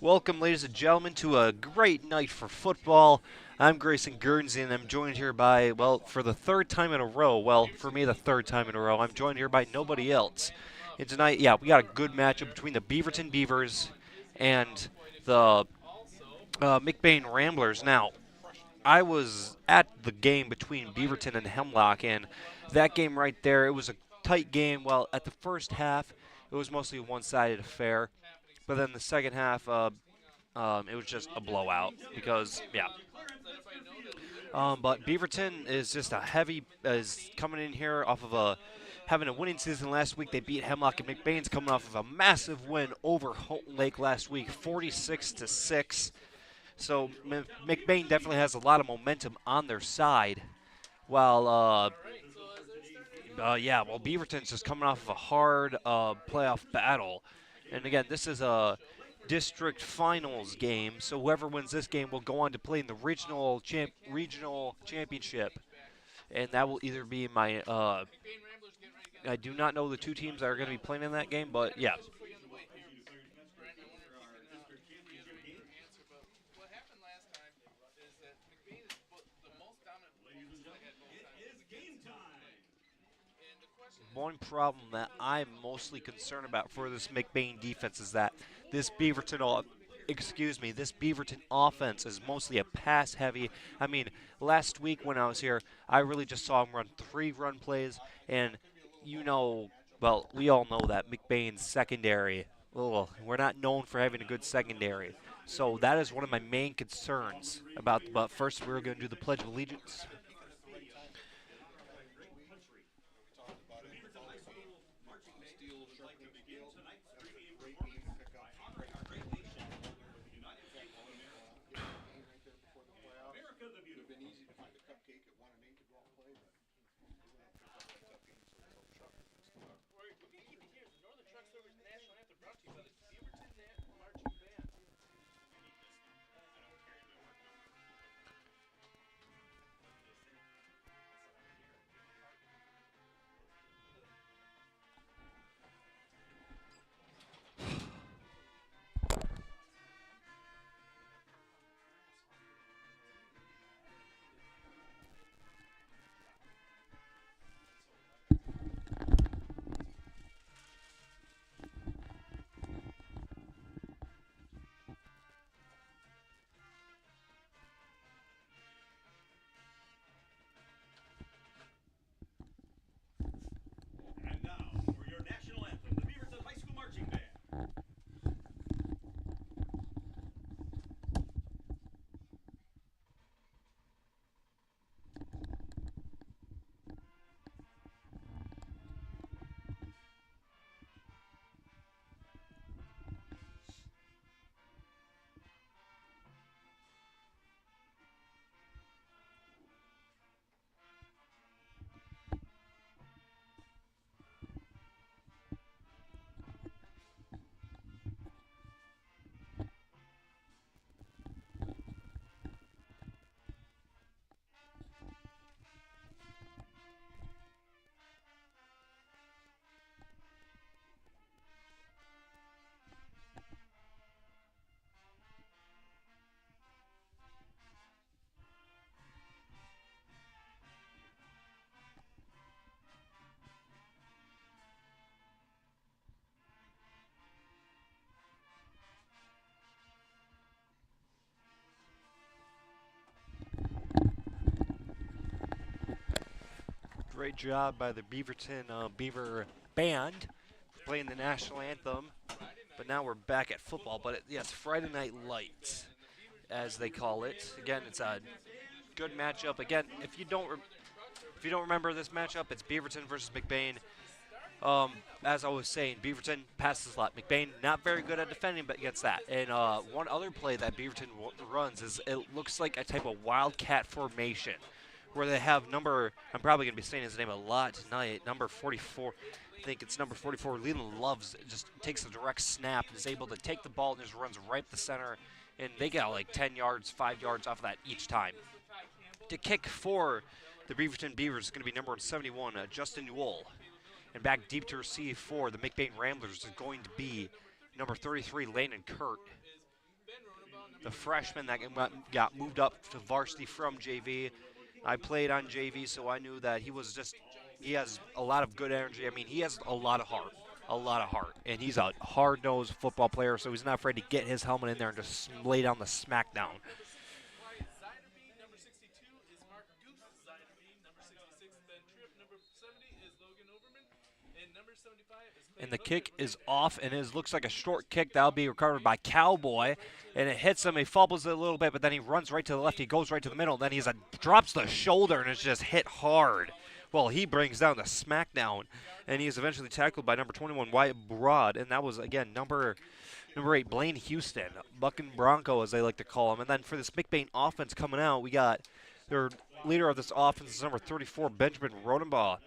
Welcome, ladies and gentlemen, to a great night for football. I'm Grayson Guernsey, and I'm joined here by, well, for the third time in a row. Well, for me, the third time in a row. I'm joined here by nobody else. And tonight, yeah, we got a good matchup between the Beaverton Beavers and the McBain Ramblers. Now, I was at the game between Beaverton and Hemlock, and that game right there, it was a tight game. Well, at the first half, it was mostly a one-sided affair. But then the second half, it was just a blowout because, yeah. But Beaverton is just a heavy, is coming in here off of having a winning season last week. They beat Hemlock, and McBain's coming off of a massive win over Houghton Lake last week, 46-6. So McBain definitely has a lot of momentum on their side. While, Beaverton's just coming off of a hard playoff battle. And again, this is a district finals game, so whoever wins this game will go on to play in the regional championship, and that will either be my. I do not know the two teams that are going to be playing in that game, but yeah. One problem that I'm mostly concerned about for this McBain defense is that this this Beaverton offense is mostly a pass heavy. I mean, last week when I was here, I really just saw him run 3 run plays, and you know, well, we all know that McBain's secondary. Well, we're not known for having a good secondary. So that is one of my main concerns about. But first, we're going to do the Pledge of Allegiance. And now, for your national anthem, the Beaverton High School Marching Band. Great job by the Beaverton Beaver Band playing the national anthem. But now we're back at football. But yes, Friday Night Lights, as they call it. Again, it's a good matchup. Again, if you don't remember this matchup, it's Beaverton versus McBain. As I was saying, Beaverton passes a lot. McBain not very good at defending, but gets that. And one other play that Beaverton runs is it looks like a type of wildcat formation, where they have I'm probably going to be saying his name a lot tonight, number 44. I think it's number 44. Leland Loves just takes the direct snap and is able to take the ball and just runs right to the center. And they get like 10 yards, 5 yards off of that each time. To kick for the Beaverton Beavers is going to be number 71, Justin Newell. And back deep to receive for the McBain Ramblers is going to be number 33, Landon Kurt, the freshman that got moved up to varsity from JV. I played on JV, so I knew that he has a lot of good energy. I mean, he has a lot of heart, and he's a hard-nosed football player, so he's not afraid to get his helmet in there and just lay down the smackdown. And the kick is off, and it looks like a short kick. That'll be recovered by Cowboy, and it hits him. He fumbles it a little bit, but then he runs right to the left. He goes right to the middle. Then he drops the shoulder, and it's just hit hard. Well, he brings down the smackdown, and he is eventually tackled by number 21, Wyatt Broad, and that was, again, number 8, Blaine Houston, Bucking Bronco, as they like to call him. And then for this McBain offense coming out, we got their leader of this offense is number 34, Benjamin Rodenbaugh.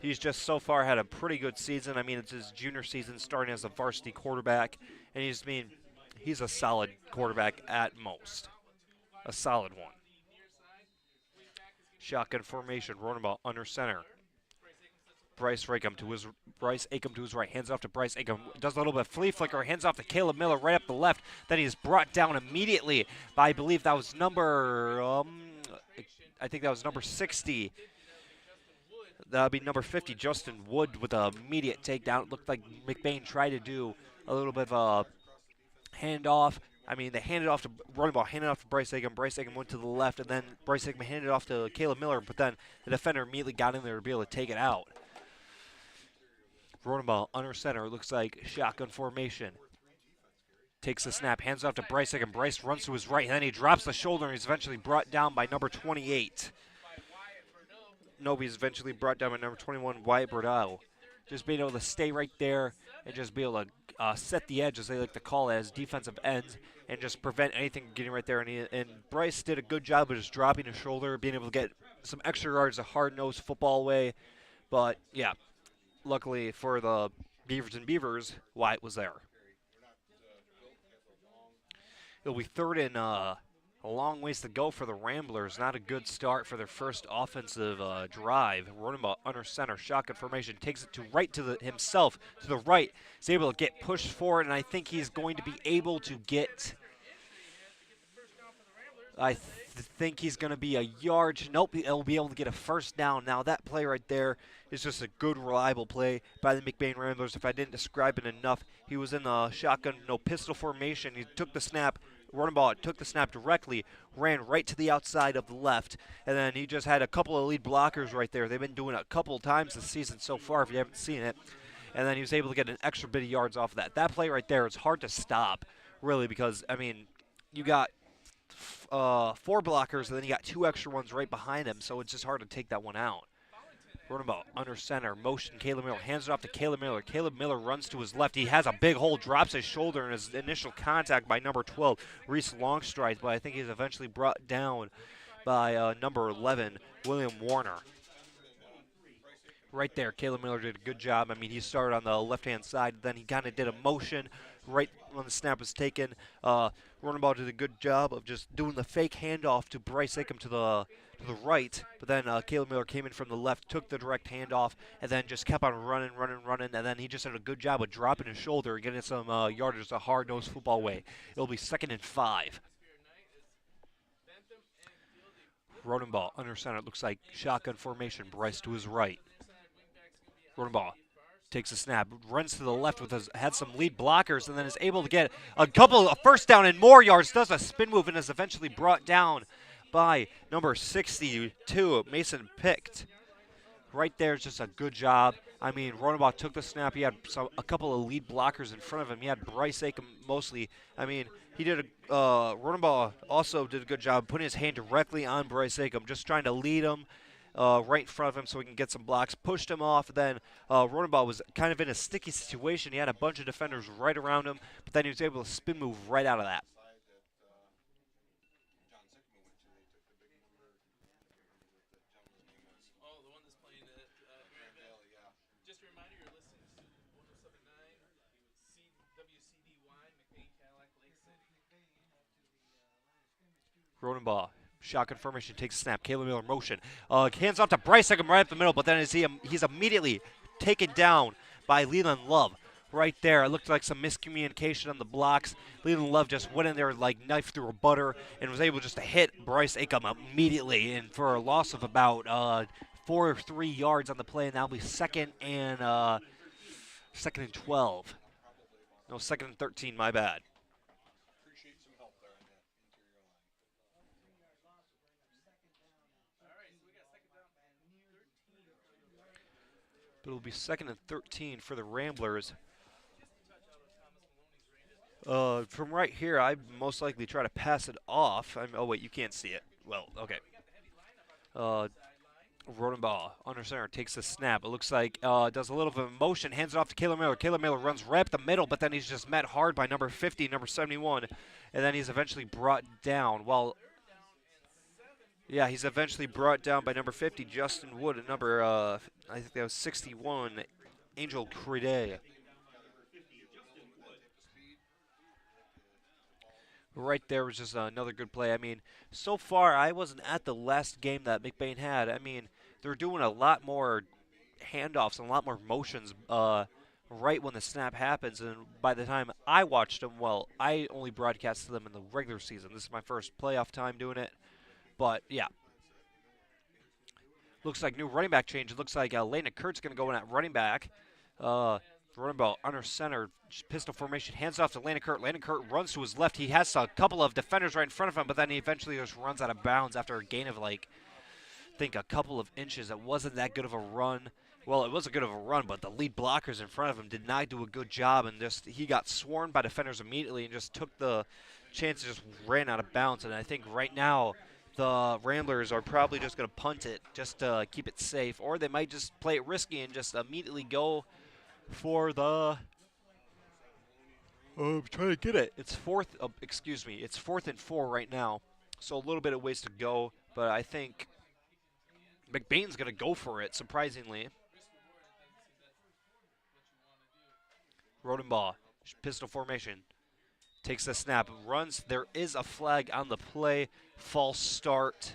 He's just so far had a pretty good season. I mean, it's his junior season starting as a varsity quarterback, and he's a solid quarterback at most. A solid one. Shotgun formation, Rodenbaugh under center. Bryce Akam to his right, hands off to Bryce Akam, does a little bit of flea flicker, hands off to Caleb Miller right up the left. Then he's brought down immediately by, I believe that was number 60. That would be number 50, Justin Wood, with an immediate takedown. It looked like McBain tried to do a little bit of a handoff. I mean, they handed off to Rodenbaugh, handed off to Bryce Akam. Bryce Akam went to the left, and then Bryce Akam handed off to Caleb Miller, but then the defender immediately got in there to be able to take it out. Rodenbaugh under center. It looks like shotgun formation. Takes the snap, hands off to Bryce Akam. Bryce runs to his right, and then he drops the shoulder, and he's eventually brought down by number 28. He's eventually brought down by number 21, Wyatt Burdell. Just being able to stay right there and just be able to set the edge, as they like to call it, as defensive ends, and just prevent anything from getting right there. And Bryce did a good job of just dropping his shoulder, being able to get some extra yards the hard-nosed football way. But, yeah, luckily for the Beaverton Beavers, Wyatt was there. It'll be third and a long ways to go for the Ramblers. Not a good start for their first offensive drive. Rodenbaugh under center, shotgun formation, takes it himself to the right. He's able to get pushed forward, and I think he's going to be able to get. I think he's going to be a yard. Nope, he'll be able to get a first down. Now that play right there is just a good, reliable play by the McBain Ramblers. If I didn't describe it enough, he was in the shotgun, pistol formation. He took the snap. Rodenbaugh took the snap directly, ran right to the outside of the left, and then he just had a couple of lead blockers right there. They've been doing it a couple of times this season so far, if you haven't seen it. And then he was able to get an extra bit of yards off of that. That play right there is hard to stop, really, because, I mean, you got 4 blockers, and then you got 2 extra ones right behind him, so it's just hard to take that one out. Rodenbaugh under center, motion, Caleb Miller, hands it off to Caleb Miller. Caleb Miller runs to his left. He has a big hole, drops his shoulder in his initial contact by number 12, Reese Longstride, but I think he's eventually brought down by number 11, William Warner. Right there, Caleb Miller did a good job. I mean, he started on the left-hand side, then he kind of did a motion right when the snap was taken. Rodenbaugh did a good job of just doing the fake handoff to Bryce Akam to the right, but then Caleb Miller came in from the left, took the direct handoff, and then just kept on running, and then he just did a good job of dropping his shoulder, getting some yardage the hard-nosed football way. It'll be 2nd and 5. Rodenbaugh under center. It looks like shotgun formation. Bryce to his right. Rodenbaugh takes a snap, runs to the left had some lead blockers, and then is able to get a first down and more yards, does a spin move, and is eventually brought down by number 62, Mason Picked. Right there is just a good job. I mean, Rodenbaugh took the snap. He had a couple of lead blockers in front of him. He had Bryce Akam mostly. I mean, Rodenbaugh also did a good job putting his hand directly on Bryce Akam, just trying to lead him right in front of him so he can get some blocks. Pushed him off. Then Rodenbaugh was kind of in a sticky situation. He had a bunch of defenders right around him, but then he was able to spin move right out of that. Rodenbaugh, shotgun formation, takes a snap. Caleb Miller motion. Hands off to Bryce Akam right up the middle, but then he's immediately taken down by Leland Love. right there. It looked like some miscommunication on the blocks. Leland Love just went in there like knife through a butter and was able just to hit Bryce Acom immediately. And for a loss of about 4 or 3 yards on the play, and that'll be second and 12. No, second and 13, my bad. But it'll be second and 13 for the Ramblers. From right here, I most likely try to pass it off. Oh, wait, you can't see it. Well, okay. Rodenbaugh under center takes the snap. It looks like does a little bit of motion, hands it off to Caleb Miller. Caleb Miller runs right up the middle, but then he's just met hard by number 50, number 71, and then he's eventually brought down. Yeah, he's eventually brought down by number 50, Justin Wood, and number, I think that was 61, Angel Crede. Right there was just another good play. I mean, so far, I wasn't at the last game that McBain had. I mean, they're doing a lot more handoffs and a lot more motions right when the snap happens. And by the time I watched them, well, I only broadcasted them in the regular season. This is my first playoff time doing it. But, yeah. Looks like new running back change. It looks like Lena Kurt's going to go in at running back. Rodenbaugh under center, pistol formation, hands off to Landon Kurt. Landon Kurt runs to his left. He has a couple of defenders right in front of him, but then he eventually just runs out of bounds after a gain of, like, I think a couple of inches. It wasn't that good of a run. Well, it was a good of a run, but the lead blockers in front of him did not do a good job, and just he got swarmed by defenders immediately and just took the chance and just ran out of bounds. And I think right now the Ramblers are probably just going to punt it just to keep it safe, or they might just play it risky and just immediately go for the I'm trying to get it. It's fourth and 4 right now. So a little bit of ways to go, but I think McBain's going to go for it, surprisingly. Rodenbaugh, pistol formation, takes the snap, runs. There is a flag on the play, false start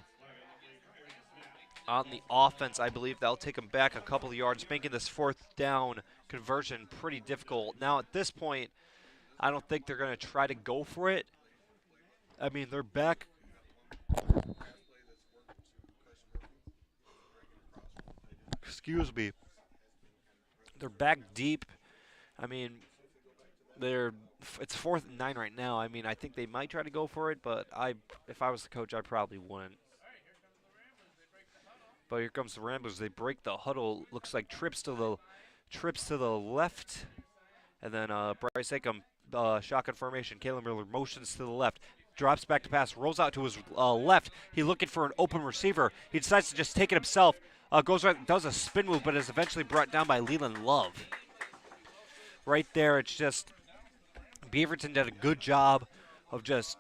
on the offense. I believe that'll take them back a couple of yards, making this fourth down conversion pretty difficult. Now at this point, I don't think they're going to try to go for it. I mean, they're back. Excuse me. They're back deep. I mean, it's 4th and 9 right now. I mean, I think they might try to go for it, but if I was the coach, I probably wouldn't. But here comes the Ramblers. They break the huddle. Looks like trips to the left, and then Bryce Acom, shotgun formation. Caleb Miller motions to the left, drops back to pass, rolls out to his left. He's looking for an open receiver. He decides to just take it himself. Goes right, does a spin move, but is eventually brought down by Leland Love. Right there, it's just Beaverton did a good job of just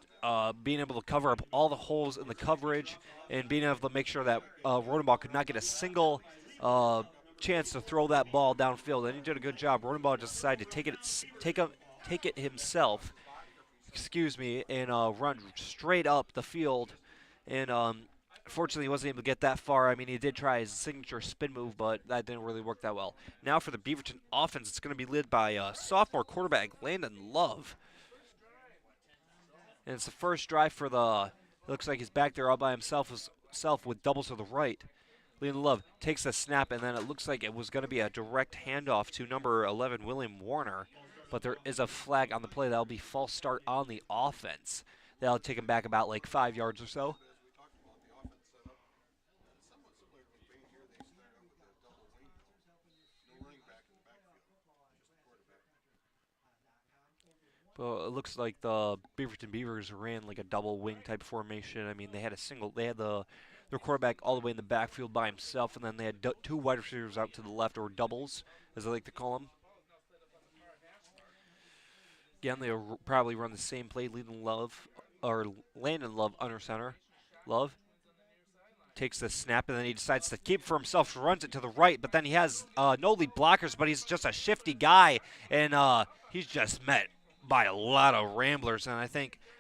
being able to cover up all the holes in the coverage and being able to make sure that Rodenbaugh could not get a single chance to throw that ball downfield. And he did a good job. Rodenbaugh just decided to take it himself, and run straight up the field. And fortunately, he wasn't able to get that far. I mean, he did try his signature spin move, but that didn't really work that well. Now for the Beaverton offense, it's going to be led by sophomore quarterback Landon Love. And it's the first drive for it looks like he's back there all by himself with doubles to the right. Landon Love takes the snap, and then it looks like it was going to be a direct handoff to number 11, William Warner. But there is a flag on the play. That'll be false start on the offense. That'll take him back about like 5 yards or so. Well, it looks like the Beaverton Beavers ran like a double wing type formation. I mean, they had their quarterback all the way in the backfield by himself, and then they had two wide receivers out to the left, or doubles, as they like to call them. Again, they'll probably run the same play, Landon Love under center. Love takes the snap, and then he decides to keep for himself, runs it to the right, but then he has no lead blockers, but he's just a shifty guy, and he's just met by a lot of Ramblers, and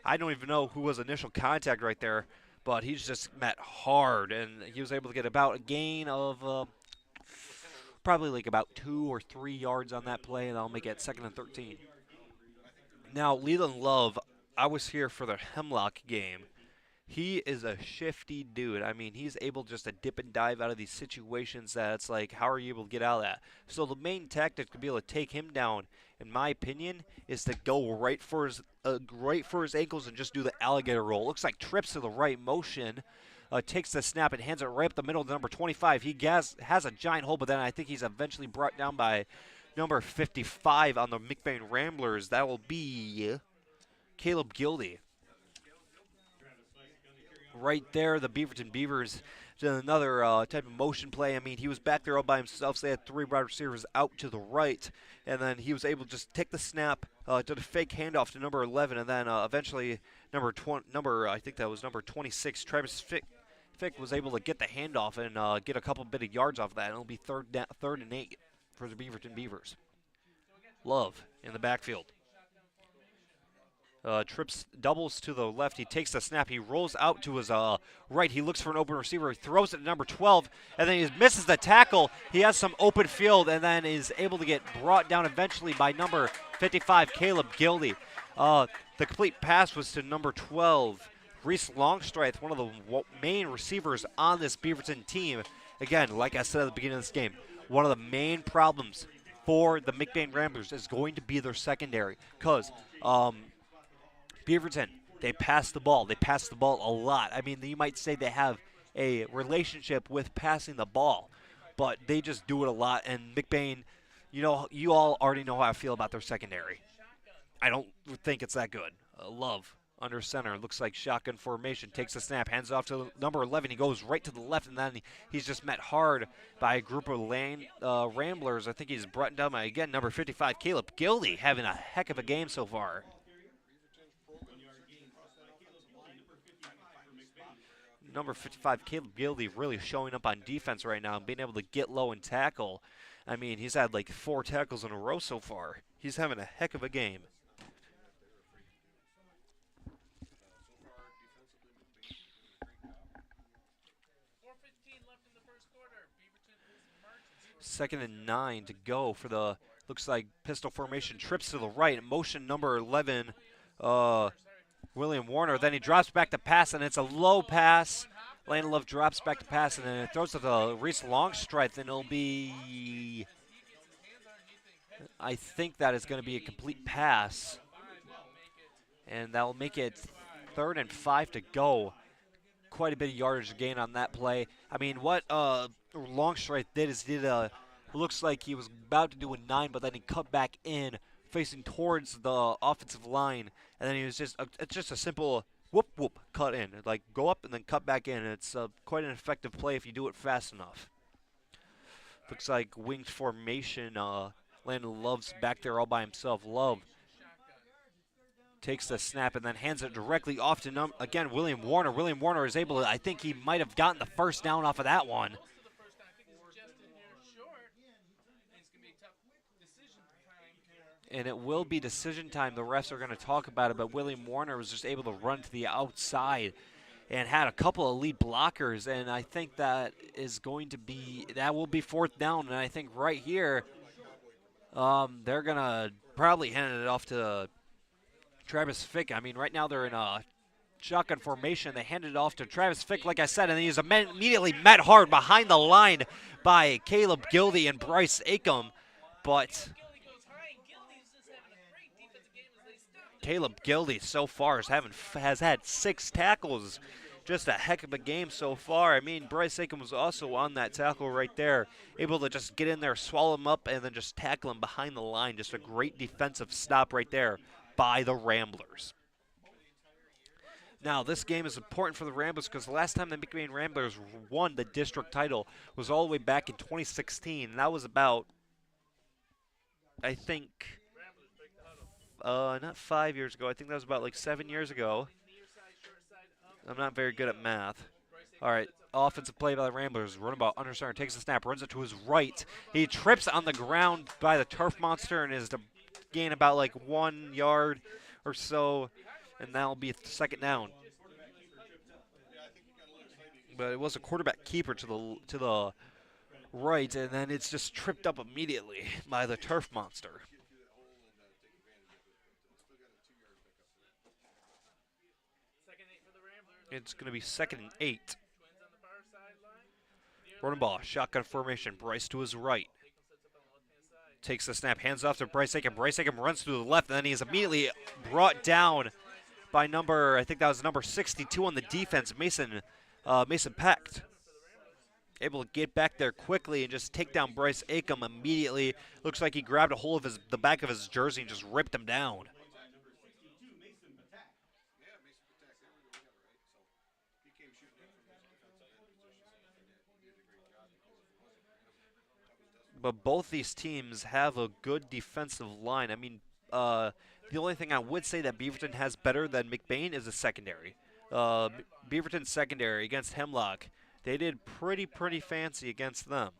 I don't even know who was initial contact right there, but he's just met hard, and he was able to get about a gain of Probably like about 2 or 3 yards on that play, and that'll make it 2nd and 13. Now, Leland Love, I was here for the Hemlock game. He is a shifty dude. I mean, he's able just to dip and dive out of these situations that it's like, how are you able to get out of that? So the main tactic to be able to take him down, in my opinion, is to go right for his ankles and just do the alligator roll. Looks like trips to the right motion, takes the snap and hands it right up the middle to number 25. He has a giant hole, but then I think he's eventually brought down by number 55 on the McBain Ramblers. That will be Caleb Gildy. Right there, the Beaverton Beavers did another type of motion play. I mean, he was back there all by himself, so they had 3 wide receivers out to the right, and then he was able to just take the snap, did a fake handoff to number 11, and then eventually I think that was number 26, Travis Fick was able to get the handoff and get a couple bit of yards off of that, and it'll be third and 8 for the Beaverton Beavers. Love in the backfield. Trips, doubles to the left. He takes the snap. He rolls out to his right. He looks for an open receiver. He throws it to number 12, and then he misses the tackle. He has some open field, and then is able to get brought down eventually by number 55, Caleb Gildy. The complete pass was to number 12, Reese Longstreth, one of the main receivers on this Beaverton team. Again, like I said at the beginning of this game, one of the main problems for the McBain Ramblers is going to be their secondary, because Beaverton, they pass the ball. They pass the ball a lot. I mean, you might say they have a relationship with passing the ball, but they just do it a lot. And McBain, you all already know how I feel about their secondary. I don't think it's that good. Love under center. Looks like shotgun formation. Takes the snap. Hands off to number 11. He goes right to the left, and then he's just met hard by a group of Ramblers. I think he's brought down by, again, number 55, Caleb Gildy, having a heck of a game so far. Number 55, Caleb Gildy, really showing up on defense right now and being able to get low and tackle. I mean, he's had like 4 tackles in a row so far. He's having a heck of a game. Second and 9 to go for the, looks like pistol formation. Trips to the right. Motion number 11, William Warner. Then he drops back to pass, and it's a low pass. Landon Love drops back to pass, and then it throws to the Reese Longstreth, and it'll be, I think that is going to be a complete pass. And that'll make it 3rd and 5 to go. Quite a bit of yardage gain on that play. I mean, what Longstreth did is looks like he was about to do a 9, but then he cut back in, facing towards the offensive line, and then he was it's just a simple whoop cut in, like go up and then cut back in. It's quite an effective play if you do it fast enough. Looks like winged formation. Landon Love's back there all by himself. Love takes the snap and then hands it directly off to again William Warner. William Warner is able to, I think he might have gotten the first down off of that one. And it will be decision time. The refs are going to talk about it, but William Warner was just able to run to the outside and had a couple of lead blockers, and I think that will be 4th down, and I think right here they're going to probably hand it off to Travis Fick. I mean, right now they're in a shotgun formation. They handed it off to Travis Fick, like I said, and he's immediately met hard behind the line by Caleb Gildy and Bryce Acom, but Caleb Gildy so far has had 6 tackles. Just a heck of a game so far. I mean, Bryce Acom was also on that tackle right there, able to just get in there, swallow him up, and then just tackle him behind the line. Just a great defensive stop right there by the Ramblers. Now, this game is important for the Ramblers because the last time the McBain Ramblers won the district title was all the way back in 2016. And that was about, I think, not 5 years ago. I think that was about like 7 years ago. I'm not very good at math. All right, offensive play by the Ramblers. Runabout under center, takes the snap, runs it to his right. He trips on the ground by the turf monster and is to gain about like 1 yard or so, and that'll be 2nd down. But it was a quarterback keeper to the right, and then it's just tripped up immediately by the turf monster. It's going to be 2nd and 8. Running ball, shotgun formation. Bryce to his right. Takes the snap, hands off to Bryce Aiken. Bryce Aiken runs to the left, and then he is immediately brought down by I think that was number 62 on the defense, Mason Pecht. Able to get back there quickly and just take down Bryce Aiken immediately. Looks like he grabbed a hold of the back of his jersey and just ripped him down. But both these teams have a good defensive line. I mean, the only thing I would say that Beaverton has better than McBain is the secondary. Beaverton's secondary against Hemlock, they did pretty fancy against them.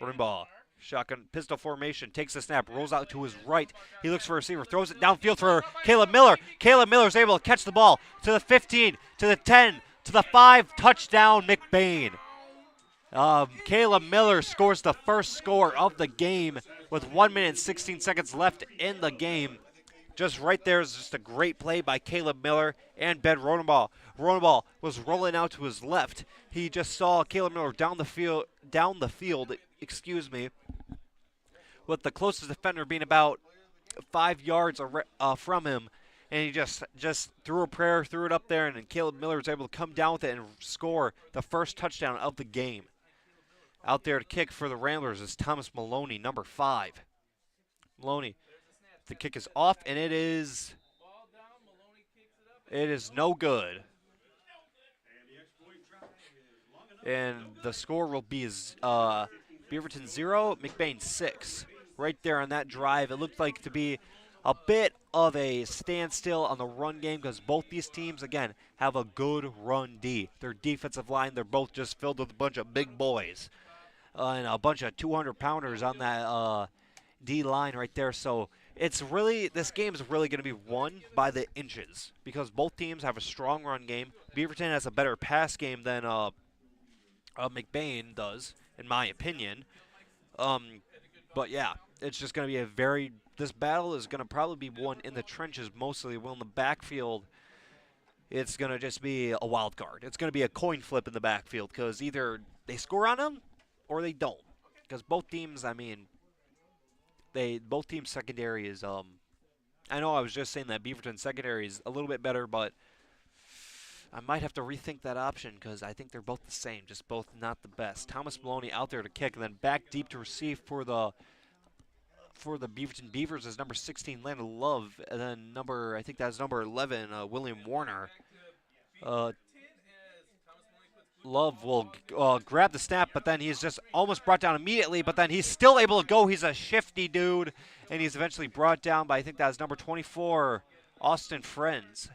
Running ball, shotgun pistol formation, takes the snap, rolls out to his right. He looks for a receiver, throws it downfield for Caleb Miller. Caleb Miller is able to catch the ball to the 15, to the 10, to the 5, touchdown McBain. Caleb Miller scores the first score of the game with 1 minute and 16 seconds left in the game. Just right there is just a great play by Caleb Miller and Ben Ronenball. Ronenball was rolling out to his left. He just saw Caleb Miller down the field, with the closest defender being about 5 yards from him. And he just threw a prayer, threw it up there, and then Caleb Miller was able to come down with it and score the first touchdown of the game. Out there to kick for the Ramblers is Thomas Maloney, number 5. Maloney, the kick is off, and it is no good. And the score will be Beaverton 0, McBain 6. Right there on that drive, it looked like to be a bit of a standstill on the run game because both these teams, again, have a good run D. Their defensive line, they're both just filled with a bunch of big boys. And a bunch of 200-pounders on that D line right there. So this game is really going to be won by the inches because both teams have a strong run game. Beaverton has a better pass game than McBain does, in my opinion. But yeah, it's just going to be this battle is going to probably be won in the trenches mostly. Well, in the backfield, it's going to just be a wild card. It's going to be a coin flip in the backfield because either they score on them or they don't. Because both teams, both teams' secondary is, I know I was just saying that Beaverton secondary is a little bit better, but I might have to rethink that option because I think they're both the same, just both not the best. Thomas Maloney out there to kick, and then back deep to receive for the Beaverton Beavers is number 16, Landon Love, and then I think that's number 11, William Warner. Love will grab the snap, but then he's just almost brought down immediately, but then he's still able to go. He's a shifty dude, and he's eventually brought down by, I think that was number 24, Austin Friends.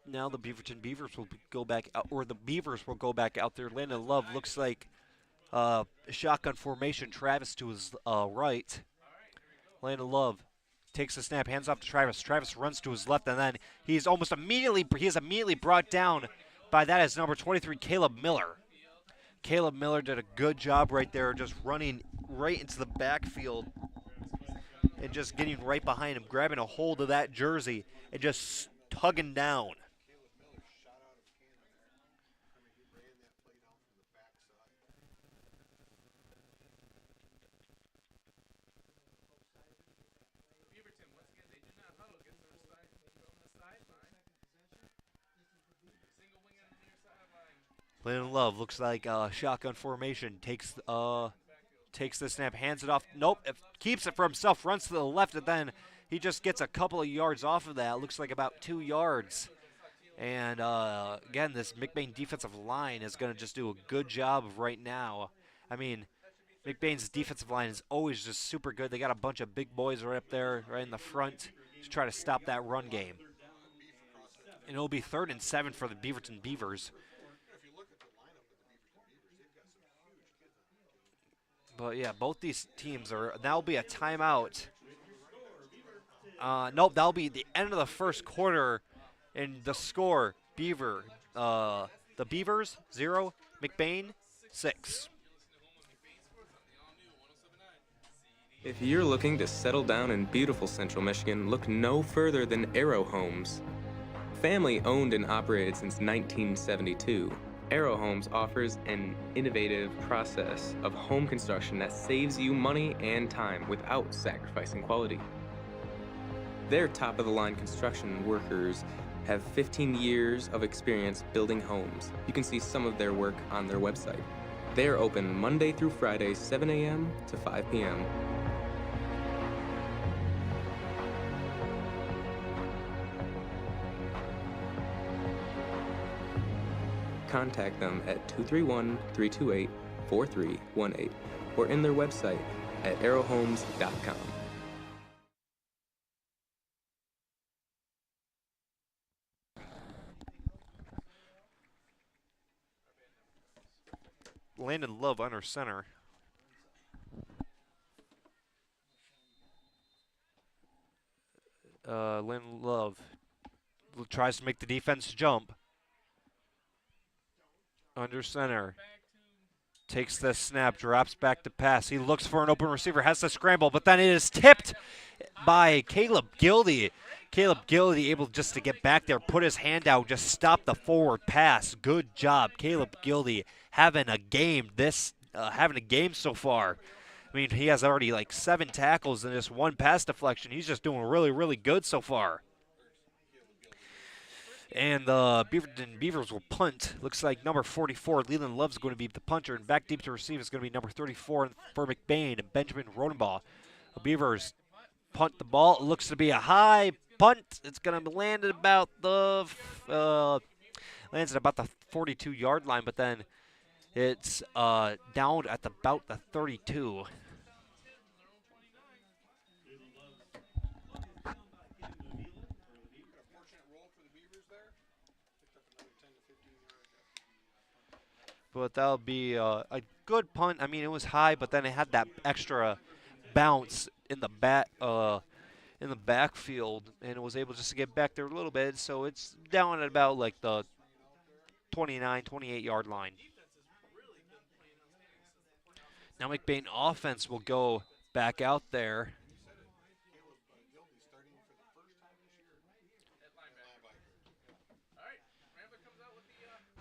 Now the Beaverton Beavers will go back out, or the Beavers will go back out there. Landon Love looks like shotgun formation. Travis to his right. Landon Love takes the snap, hands off to Travis. Travis runs to his left, and then he is immediately brought down by that as number 23, Caleb Miller. Caleb Miller did a good job right there, just running right into the backfield and just getting right behind him, grabbing a hold of that jersey and just tugging down. Landon Love looks like shotgun formation, takes the snap, hands it off. Nope, keeps it for himself, runs to the left, and then he just gets a couple of yards off of that. Looks like about 2 yards. And again, this McBain defensive line is going to just do a good job right now. I mean, McBain's defensive line is always just super good. They got a bunch of big boys right up there, right in the front. to try to stop that run game. And it'll be 3rd and 7 for the Beaverton Beavers. But yeah, both these teams are. That'll be a timeout. Nope, that'll be the end of the first quarter, and the score: the Beavers 0, McBain 6. If you're looking to settle down in beautiful Central Michigan, look no further than Arrow Homes. Family owned and operated since 1972, Arrow Homes offers an innovative process of home construction that saves you money and time without sacrificing quality. Their top-of-the-line construction workers have 15 years of experience building homes. You can see some of their work on their website. They're open Monday through Friday, 7 a.m. to 5 p.m. Contact them at 231-328-4318 or in their website at arrowhomes.com. Landon Love under center. Landon Love tries to make the defense jump. Under center. Takes the snap, drops back to pass. He looks for an open receiver, has to scramble, but then it is tipped by Caleb Gildy. Caleb Gildy able just to get back there, put his hand out, just stop the forward pass. Good job, Caleb Gildy, having a game so far. I mean, he has already like 7 tackles and just 1 pass deflection. He's just doing really, really good so far. And the Beaverton Beavers will punt. Looks like number 44, Leland Love's going to be the punter. And back deep to receive is going to be number 34 for McBain and Benjamin Rodenbaugh. The Beavers punt the ball. It looks to be a high punt. It's going to land at about the lands at about the 42-yard line, but then it's down at about the 32. But that'll be a good punt. I mean, it was high, but then it had that extra bounce in the backfield, and it was able just to get back there a little bit. So it's down at about like the 29, 28-yard line. Now McBain offense will go back out there.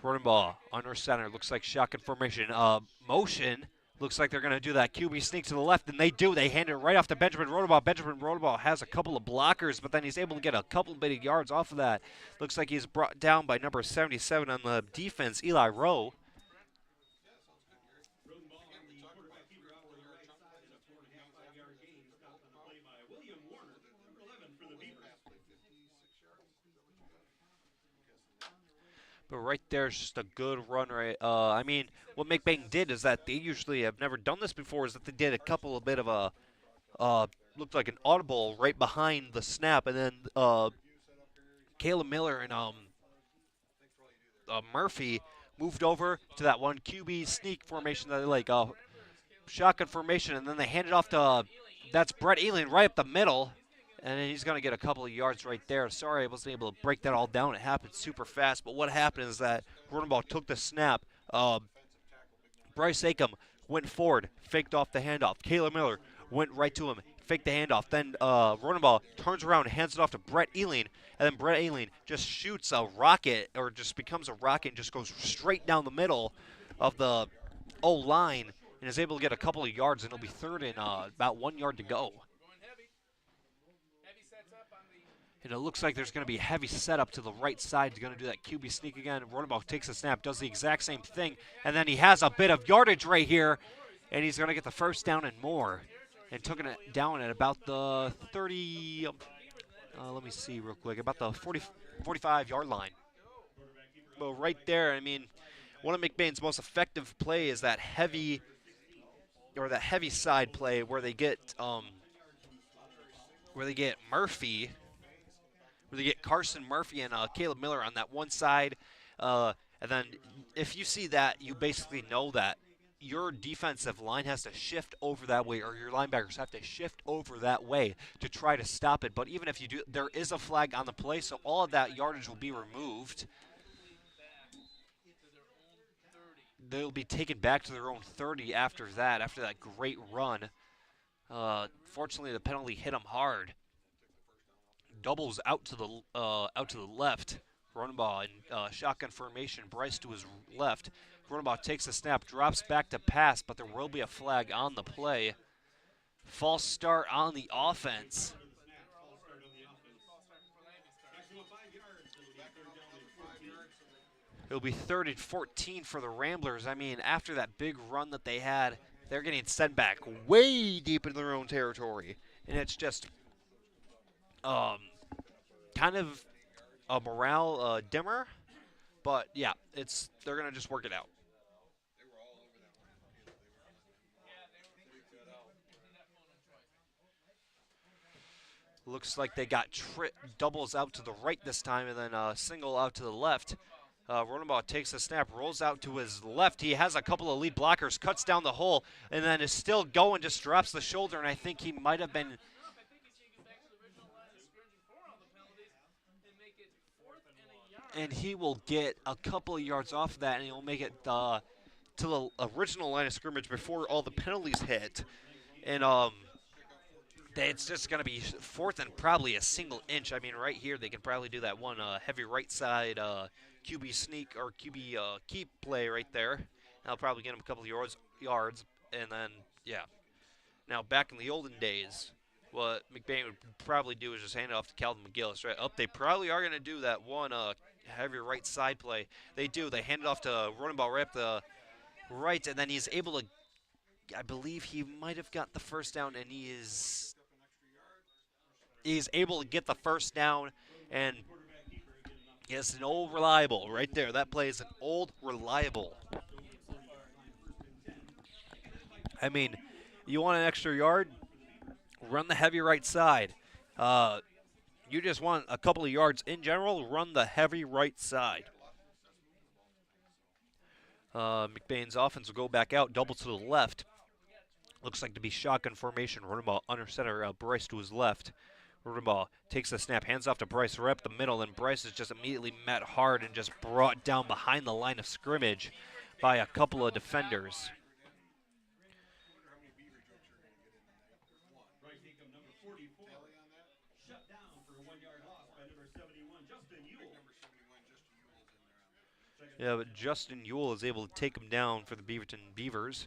Running ball under center. Looks like shotgun formation. Motion. Looks like they're going to do that QB sneak to the left, and they do. They hand it right off to Benjamin Rodenbaugh. Benjamin Rodenbaugh has a couple of blockers, but then he's able to get a couple bit of yards off of that. Looks like he's brought down by number 77 on the defense, Eli Rowe. But right there's just a good run right. I mean, what McBain did is that they usually have never done this before, is that they did a couple of bit of a, looked like an audible right behind the snap, and then Caleb Miller and Murphy moved over to that one QB sneak formation, that like shotgun formation, and then they handed off to, that's Brett Ealing right up the middle. And then he's going to get a couple of yards right there. Sorry I wasn't able to break that all down. It happened super fast. But what happened is that Rodenbaugh took the snap. Bryce Acom went forward, faked off the handoff. Caleb Miller went right to him, faked the handoff. Then Rodenbaugh turns around and hands it off to Brett Ealing. And then Brett Ealing just shoots a rocket, or just becomes a rocket, and just goes straight down the middle of the O-line and is able to get a couple of yards. And it'll be third and about 1 yard to go. And it looks like there's going to be a heavy setup to the right side. He's going to do that QB sneak again. Rodenbaugh takes a snap, does the exact same thing, and then he has a bit of yardage right here, and he's going to get the first down and more. And took it down at about the 30, let me see real quick, about the 45-yard line. Well, right there, I mean, one of McBain's most effective play is that heavy side play where they get Murphy. They get Carson Murphy and Caleb Miller on that one side. And then if you see that, you basically know that your defensive line has to shift over that way, or your linebackers have to shift over that way to try to stop it. But even if you do, there is a flag on the play, so all of that yardage will be removed. They'll be taken back to their own 30 after that great run. Fortunately, the penalty hit them hard. Doubles out to the left. Runbaugh in shotgun formation. Bryce to his left. Runbaugh takes the snap, drops back to pass, but there will be a flag on the play. False start on the offense. It'll be 3rd and 14 for the Ramblers. I mean, after that big run that they had, they're getting sent back way deep into their own territory. And it's just kind of a morale dimmer. But, yeah, they're going to just work it out. Looks like they got doubles out to the right this time and then a single out to the left. Runbaugh takes the snap, rolls out to his left. He has a couple of lead blockers, cuts down the hole, and then is still going, just drops the shoulder, and I think he might have been... And he will get a couple of yards off of that, and he'll make it to the original line of scrimmage before all the penalties hit. And it's just going to be 4th and probably a single inch. I mean, right here, they can probably do that one heavy right side QB sneak or QB keep play right there. That'll probably get him a couple of yards. And then, yeah. Now, back in the olden days, what McBain would probably do is just hand it off to Calvin McGillis, right? They probably are going to do that one heavy right side play. They do. They hand it off to Runbaugh right up the right, and then he's able to, I believe he might have got the first down, and he's able to get the first down, and it's an old reliable right there. That play is an old reliable. I mean, you want an extra yard? Run the heavy right side. You just want a couple of yards in general, run the heavy right side. McBain's offense will go back out, double to the left. Looks like to be shotgun formation. Runbaugh under center, Bryce to his left. Runbaugh takes the snap, hands off to Bryce right up the middle, and Bryce is just immediately met hard and just brought down behind the line of scrimmage by a couple of defenders. Yeah, but Justin Ewell is able to take him down for the Beaverton Beavers.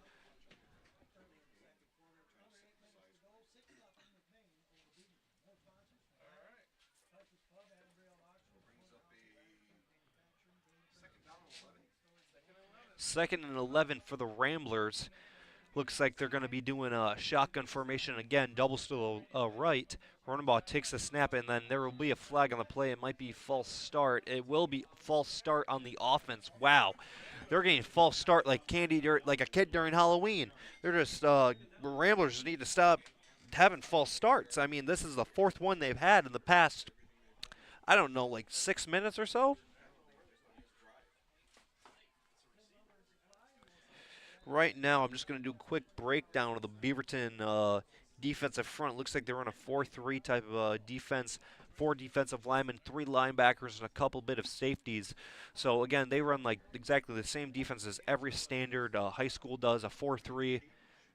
Second and 11 for the Ramblers. Looks like they're going to be doing a shotgun formation again, doubles to the right. Runbaugh takes the snap, and then there will be a flag on the play. It might be false start. It will be false start on the offense. Wow. They're getting false start like like a kid during Halloween. They're just, Ramblers need to stop having false starts. I mean, this is the 4th one they've had in the past, I don't know, like 6 minutes or so. Right now, I'm just going to do a quick breakdown of the Beaverton defensive front. Looks like they run a 4-3 type of defense. 4 defensive linemen, 3 linebackers, and a couple bit of safeties. So, again, they run like exactly the same defense as every standard high school does, a 4-3.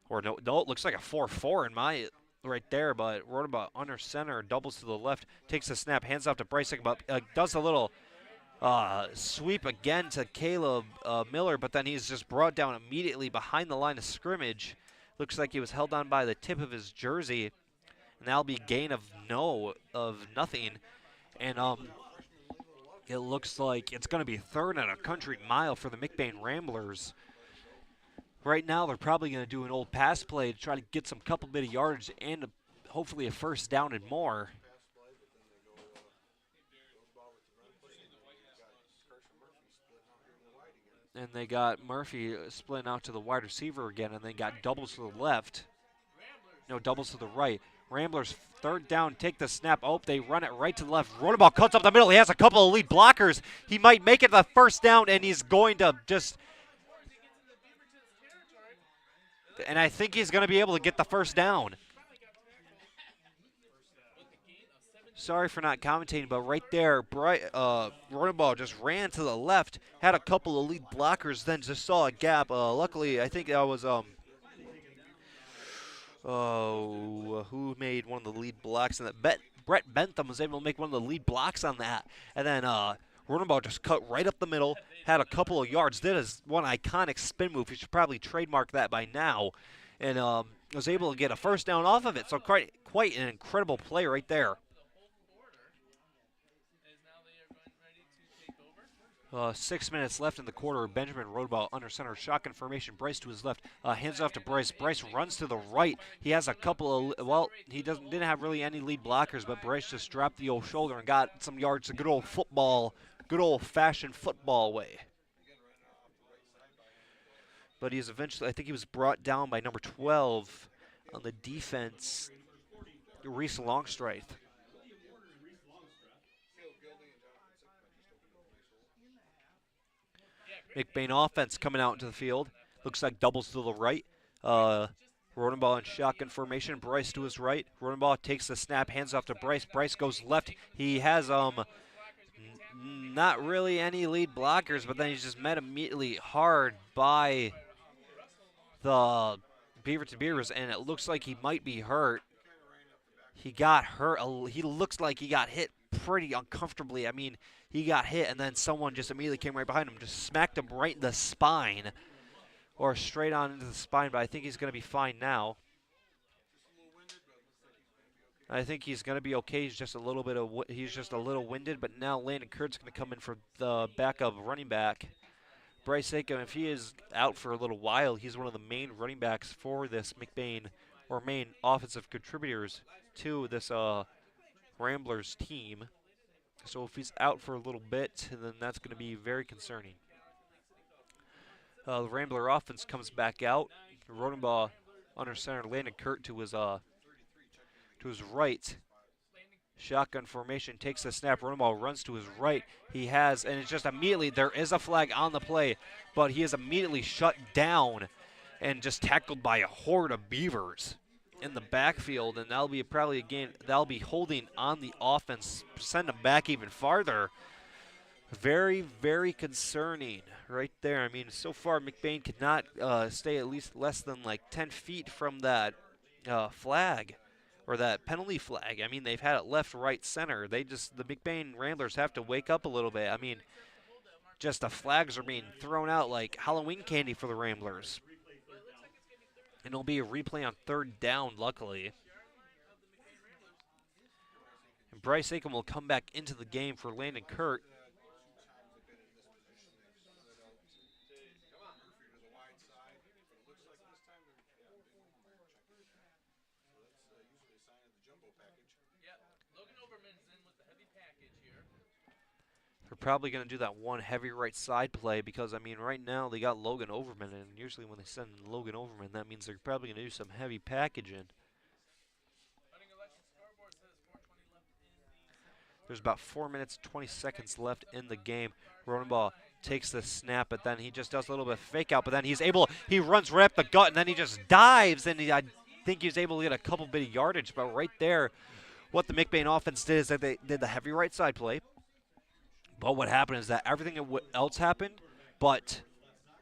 Or no, it looks like a 4-4 in my right there, but Runbaugh under center, doubles to the left, takes a snap, hands off to Bryce, but does a little sweep again to Caleb Miller, but then he's just brought down immediately behind the line of scrimmage. Looks like he was held on by the tip of his jersey, and that'll be gain of nothing. And it looks like it's going to be 3rd and a country mile for the McBain Ramblers. Right now, they're probably going to do an old pass play to try to get some couple bit of yardage and hopefully a first down and more. And they got Murphy splitting out to the wide receiver again, and they got doubles to the left. No, doubles to the right. Ramblers third down, take the snap. Oh, they run it right to the left. Rodenbaugh cuts up the middle. He has a couple of lead blockers. He might make it the first down, and he's going to just... And I think he's going to be able to get the first down. Sorry for not commentating, but right there, Rodenbaugh just ran to the left, had a couple of lead blockers, then just saw a gap. Luckily, I think that was... who made one of the lead blocks? And that Brett Bentham was able to make one of the lead blocks on that. And then Rodenbaugh just cut right up the middle, had a couple of yards, did his one iconic spin move. He should probably trademark that by now. And was able to get a first down off of it. So quite an incredible play right there. 6 minutes left in the quarter. Benjamin Rodenbaugh under center. Shotgun formation. Bryce to his left. Hands off to Bryce. Bryce runs to the right. He has a couple of, well, he didn't have really any lead blockers, but Bryce just dropped the old shoulder and got some yards. A good old football, good old-fashioned football way. But he's eventually, I think he was brought down by number 12 on the defense, Reese Longstreth. McBain offense coming out into the field. Looks like doubles to the right. Rodenbaugh in shotgun formation. Bryce to his right. Rodenbaugh takes the snap, hands off to Bryce. Bryce goes left. He has not really any lead blockers, but then he's just met immediately hard by the Beaverton Beavers, and it looks like he might be hurt. He got hurt. He looks like he got hit pretty uncomfortably. I mean, he got hit, and then someone just immediately came right behind him, just smacked him right in the spine, or straight on into the spine, but I think he's going to be fine now. I think he's going to be okay. He's just a little winded, but now Landon Kurt's going to come in for the backup running back. Bryce Aiken, if he is out for a little while, he's one of the main running backs for this McBain, or main offensive contributors to this Ramblers team. So if he's out for a little bit, then that's going to be very concerning. The Rambler offense comes back out. Rodenbaugh under center, Landon Kurt to his right. Shotgun formation, takes the snap. Rodenbaugh runs to his right. He has, and it's just immediately, there is a flag on the play, but he is immediately shut down and just tackled by a horde of Beavers in the backfield, and that'll be probably a game that'll be holding on the offense, send them back even farther. Very, very concerning right there. I mean, so far McBain could not stay at least less than like 10 feet from that flag, or that penalty flag. I mean, they've had it left, right, center. The McBain Ramblers have to wake up a little bit. I mean, just the flags are being thrown out like Halloween candy for the Ramblers. And it'll be a replay on third down, luckily. And Bryce Aiken will come back into the game for Landon Kurt. They're probably going to do that one heavy right side play because, I mean, right now they got Logan Overman, and usually when they send Logan Overman, that means they're probably going to do some heavy packaging. There's about 4 minutes, 20 seconds left in the game. Rodenbaugh takes the snap, but then he just does a little bit of fake out, but then he runs right up the gut, and then he just dives, and I think he was able to get a couple bit of yardage, but right there, what the McBain offense did is that they did the heavy right side play. But what happened is that everything else happened, but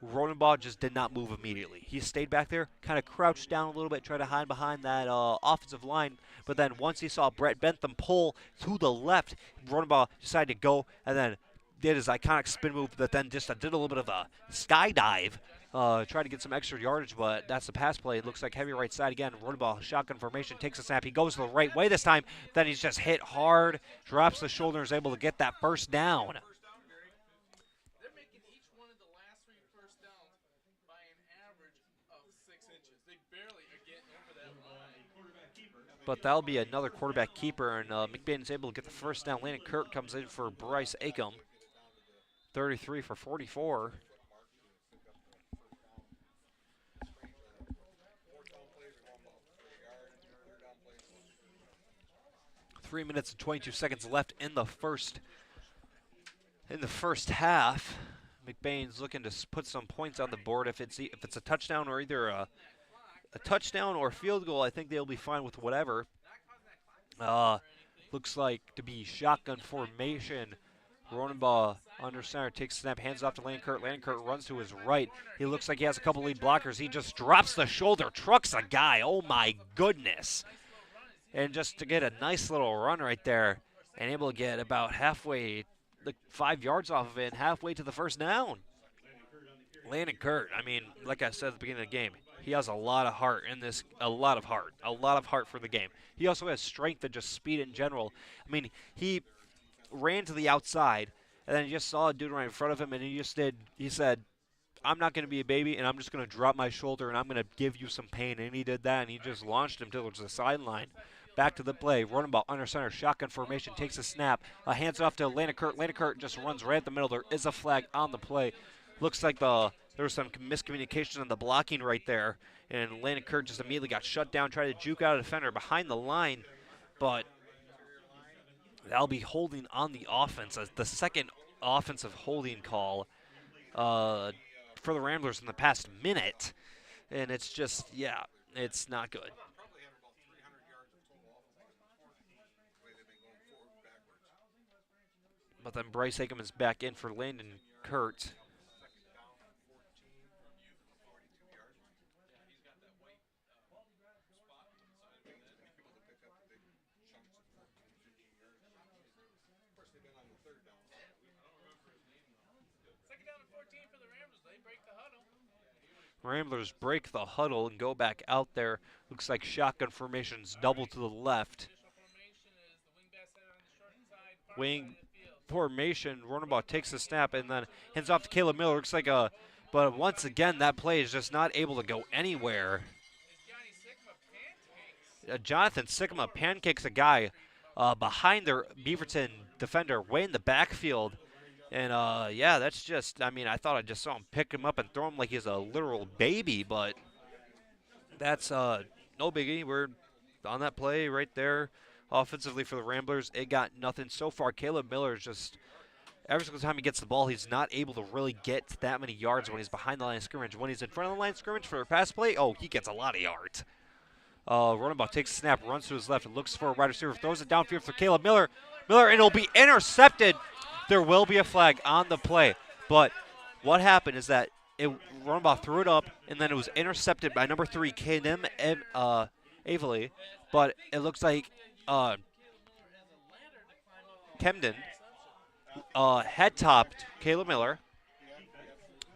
Rodenbaugh just did not move immediately. He stayed back there, kind of crouched down a little bit, tried to hide behind that offensive line. But then once he saw Brett Bentham pull to the left, Rodenbaugh decided to go and then did his iconic spin move that then just did a little bit of a skydive. Tried to get some extra yardage, but that's the pass play. It looks like heavy right side again. Rodenbaugh, shotgun formation, takes a snap. He goes the right way this time. Then he's just hit hard, drops the shoulder, is able to get that first down. They're making each one of the last 3 first downs by an average of 6 inches. They barely are getting over that line. But that'll be another quarterback keeper, and McBain is able to get the first down. Landon Kurt comes in for Bryce Aiken. 33 for 44. 3 minutes and 22 seconds left in the first half. McBain's looking to put some points on the board. If it's a touchdown or either a touchdown or field goal, I think they'll be fine with whatever. Looks like to be shotgun formation. Ronenbaugh under center, takes a snap, hands off to Landkurt. Landkurt runs to his right. He looks like he has a couple lead blockers. He just drops the shoulder, trucks a guy. Oh my goodness. And just to get a nice little run right there and able to get about halfway, like 5 yards off of it, and halfway to the first down. Landkurt, I mean, like I said at the beginning of the game, he has a lot of heart in this, a lot of heart for the game. He also has strength and just speed in general. I mean, he ran to the outside, and then he just saw a dude right in front of him, and he said, I'm not going to be a baby, and I'm just going to drop my shoulder, and I'm going to give you some pain. And he did that, and he just launched him towards the sideline. Back to the play, running ball under center, shotgun formation, takes a snap, hands off to Landkurt. Landkurt just runs right at the middle. There is a flag on the play. Looks like there was some miscommunication on the blocking right there, and Landkurt just immediately got shut down, tried to juke out a defender behind the line, but that'll be holding on the offense as the second offensive holding call for the Ramblers in the past minute. And it's just, yeah, it's not good. But then Bryce Hakem is back in for Landon Kurt. Ramblers break the huddle and go back out there. Looks like shotgun formations double to the left. Wing formation, Ronenbaugh takes the snap and then hands off to Caleb Miller. Looks like but once again, that play is just not able to go anywhere. Jonathan Sikkema pancakes a guy behind their Beaverton defender way in the backfield. And, yeah, that's just, I mean, I thought I just saw him pick him up and throw him like he's a literal baby, but that's no biggie. We're on that play right there. Offensively for the Ramblers, it got nothing so far. Caleb Miller is just, every single time he gets the ball, he's not able to really get that many yards when he's behind the line of scrimmage. When he's in front of the line of scrimmage for a pass play, oh, he gets a lot of yards. Ronenbaugh takes a snap, runs to his left, and looks for a wide receiver, throws it downfield for Caleb Miller. And it'll be intercepted. There will be a flag on the play, but what happened is that Ronenbaugh threw it up, and then it was intercepted by number 3, Kanem Avely, but it looks like Kemden head-topped Caleb Miller,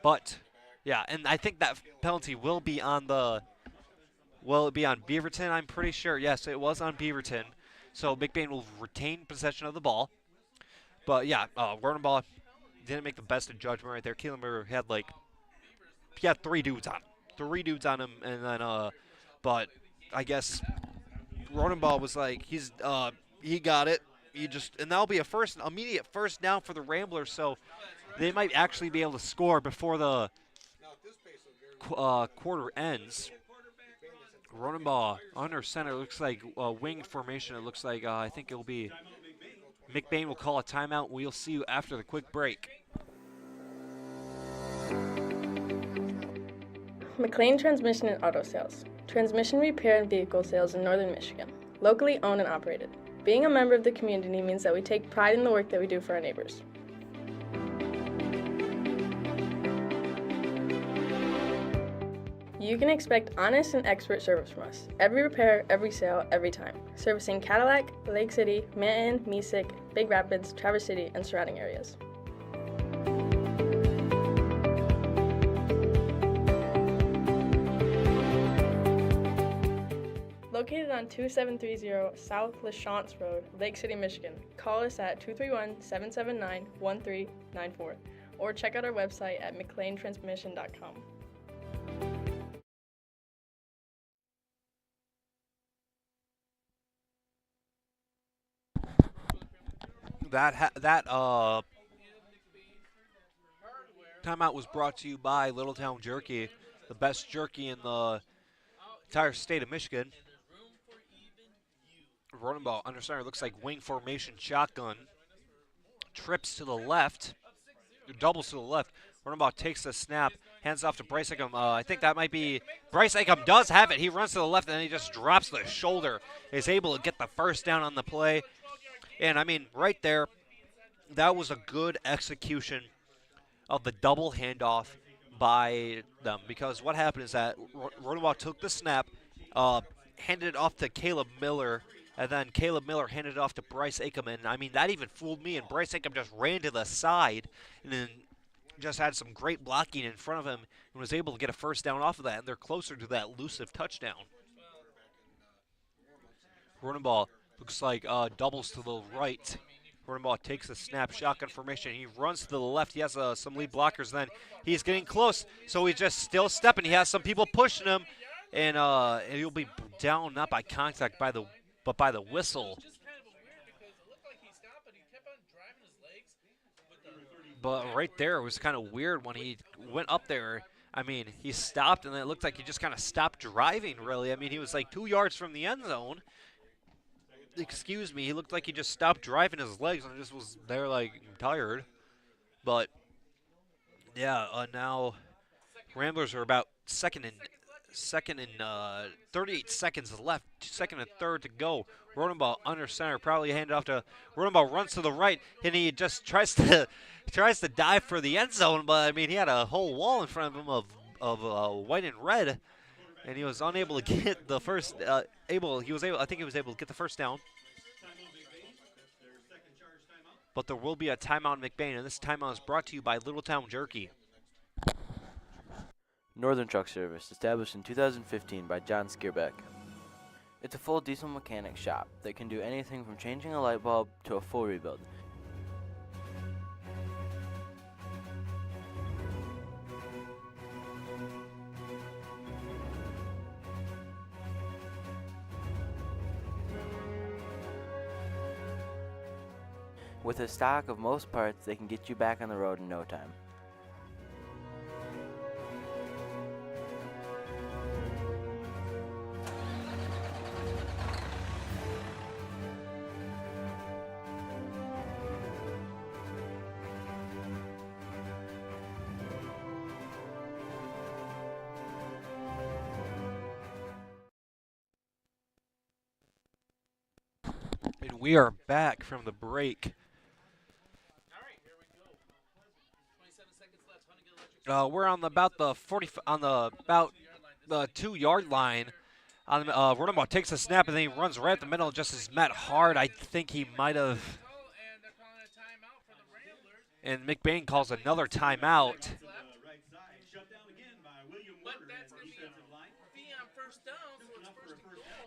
but, yeah, and I think that penalty will be on Beaverton, I'm pretty sure. Yes, it was on Beaverton, so McBain will retain possession of the ball. But, yeah, Ronenbaugh didn't make the best of judgment right there. Caleb Miller had, he had 3 dudes on him. 3 dudes on him, and then, but I guess Ronenbaugh was like, he got it. And that'll be immediate first down for the Ramblers, so they might actually be able to score before the quarter ends. Ronenbaugh under center, looks like wing formation. It looks like, I think it'll be McBain will call a timeout. We'll see you after the quick break. McLain Transmission and Auto Sales. Transmission repair and vehicle sales in Northern Michigan. Locally owned and operated. Being a member of the community means that we take pride in the work that we do for our neighbors. You can expect honest and expert service from us. Every repair, every sale, every time. Servicing Cadillac, Lake City, Manton, Mesick, Big Rapids, Traverse City, and surrounding areas. Located on 2730 South LaChance Road, Lake City, Michigan. Call us at 231-779-1394 or check out our website at McLainTransmission.com. That timeout was brought to you by Littletown Jerky, the best jerky in the entire state of Michigan. Running ball under center. Looks like wing formation shotgun. Trips to the left. Doubles to the left. Running ball takes the snap. Hands off to Bryce Ickham. I think that might be Bryce Ickham does have it. He runs to the left and then he just drops the shoulder. Is able to get the first down on the play. And I mean, right there, that was a good execution of the double handoff by them. Because what happened is that running ball took the snap, handed it off to Caleb Miller, and then Caleb Miller handed it off to Bryce Ickham. And I mean, that even fooled me. And Bryce Ickham just ran to the side and then just had some great blocking in front of him and was able to get a first down off of that. And they're closer to that elusive touchdown. Running ball looks like doubles to the right. Running ball takes a snap, shotgun formation. He runs to the left. He has some lead blockers. Then he's getting close, so he's just still stepping. He has some people pushing him, and he'll be down not by contact, but by the whistle. But right there, it was kind of weird when he went up there. I mean, he stopped, and then it looked like he just kind of stopped driving, really. I mean, he was like 2 yards from the end zone. Excuse me, he looked like he just stopped driving his legs and just was there like tired. But, yeah, now Ramblers are about second and 38 seconds left, second and third to go. Running ball under center, probably handed off to running ball, runs to the right, and he just tries to dive for the end zone. But I mean, he had a whole wall in front of him of white and red, and he was unable to get the first. I think he was able to get the first down. But there will be a timeout in McBain, and this timeout is brought to you by Littletown Jerky. Northern Truck Service, established in 2015 by John Skierbeck. It's a full diesel mechanic shop that can do anything from changing a light bulb to a full rebuild. With a stock of most parts, they can get you back on the road in no time. And we are back from the break. We're on about the 2-yard line. Running ball takes a snap and then he runs right at the middle. Just as met hard, I think he might have. And McBain calls another timeout.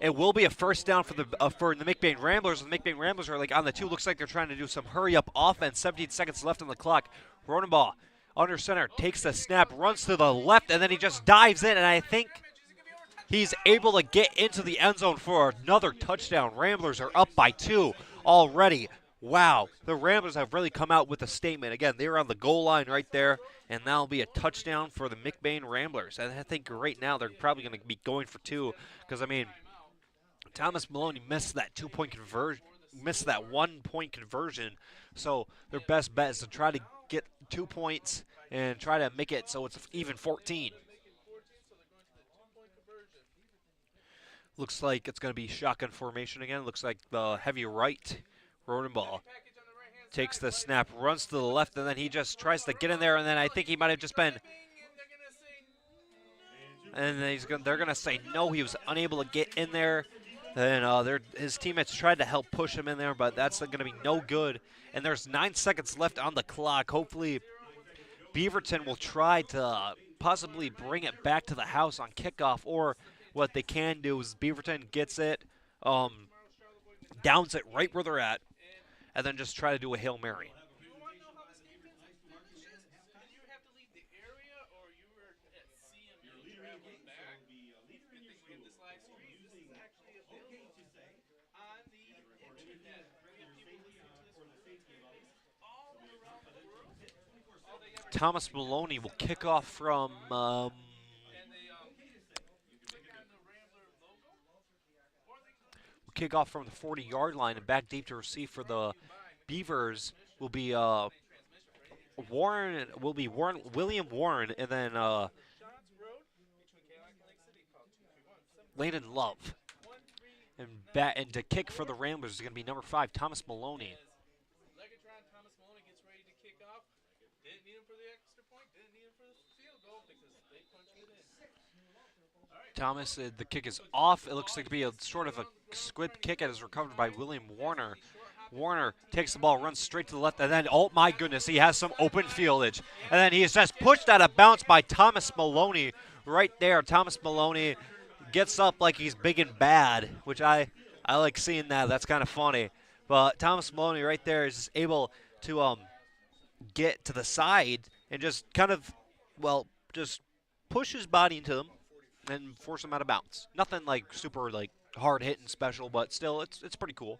It will be a first down for the McBain Ramblers. The McBain Ramblers are like on the 2. Looks like they're trying to do some hurry-up offense. 17 seconds left on the clock. Running ball under center, takes the snap, runs to the left, and then he just dives in. And I think he's able to get into the end zone for another touchdown. Ramblers are up by 2 already. Wow, the Ramblers have really come out with a statement. Again, they were on the goal line right there, and that'll be a touchdown for the McBain Ramblers. And I think right now they're probably going to be going for 2 because, I mean, Thomas Maloney missed that 2-point conversion, missed that 1-point conversion. So their best bet is to try to get 2 points and try to make it so it's even 14. Looks like it's going to be shotgun formation again. Looks like the heavy right. Running ball takes the snap, runs to the left, and then he just tries to get in there, and then I think he might have just been. And then they're going to say no, he was unable to get in there. And his teammates tried to help push him in there, but that's going to be no good. And there's 9 seconds left on the clock. Hopefully, Beaverton will try to possibly bring it back to the house on kickoff, or what they can do is Beaverton gets it, downs it right where they're at, and then just try to do a Hail Mary. Thomas Maloney will kick off from kick off from the 40-yard line, and back deep to receive for the Beavers will be William Warren, and then Landon Love. And to kick for the Ramblers is going to be number 5, Thomas Maloney. Legatron, Thomas Maloney gets ready to kick off. Didn't need him for the extra point. Didn't need him for the field goal because they punched it in. Thomas, the kick is off. It looks like to be a sort of a squib kick. It is recovered by William Warner. Warner takes the ball, runs straight to the left, and then, oh my goodness, he has some open fieldage. And then he is just pushed out of bounds by Thomas Maloney right there. Thomas Maloney gets up like he's big and bad, which I like seeing that. That's kind of funny. But Thomas Maloney right there is just able to get to the side and just kind of, well, just push his body into him and force him out of bounds. Nothing like super like hard hitting special, but still it's pretty cool.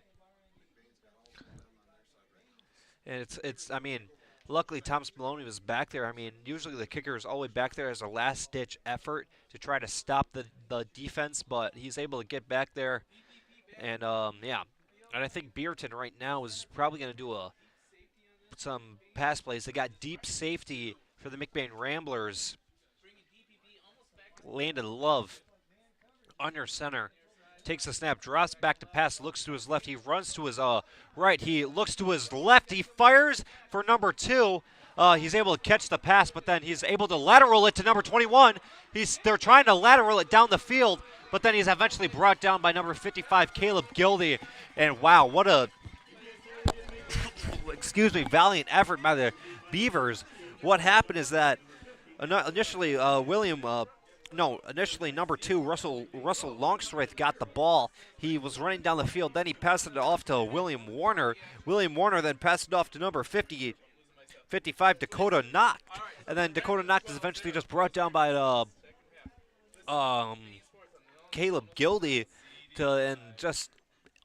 And it's I mean, luckily Thomas Maloney was back there. I mean, usually the kicker is always back there as a last ditch effort to try to stop the defense, but he's able to get back there. And yeah. And I think Beaverton right now is probably going to do some pass plays. They got deep safety for the McBain Ramblers. Landon Love under center. Takes the snap, drops back to pass, looks to his left. He runs to his right. He looks to his left. He fires for number 2. He's able to catch the pass, but then he's able to lateral it to number 21. They're trying to lateral it down the field, but then he's eventually brought down by number 55, Caleb Gildy. And wow, what a valiant effort by the Beavers. What happened is that initially initially number 2, Russell Longstreth got the ball. He was running down the field. Then he passed it off to William Warner. William Warner then passed it off to number 55, Dakota Knock. And then Dakota Knock is eventually just brought down by Caleb Gildy and just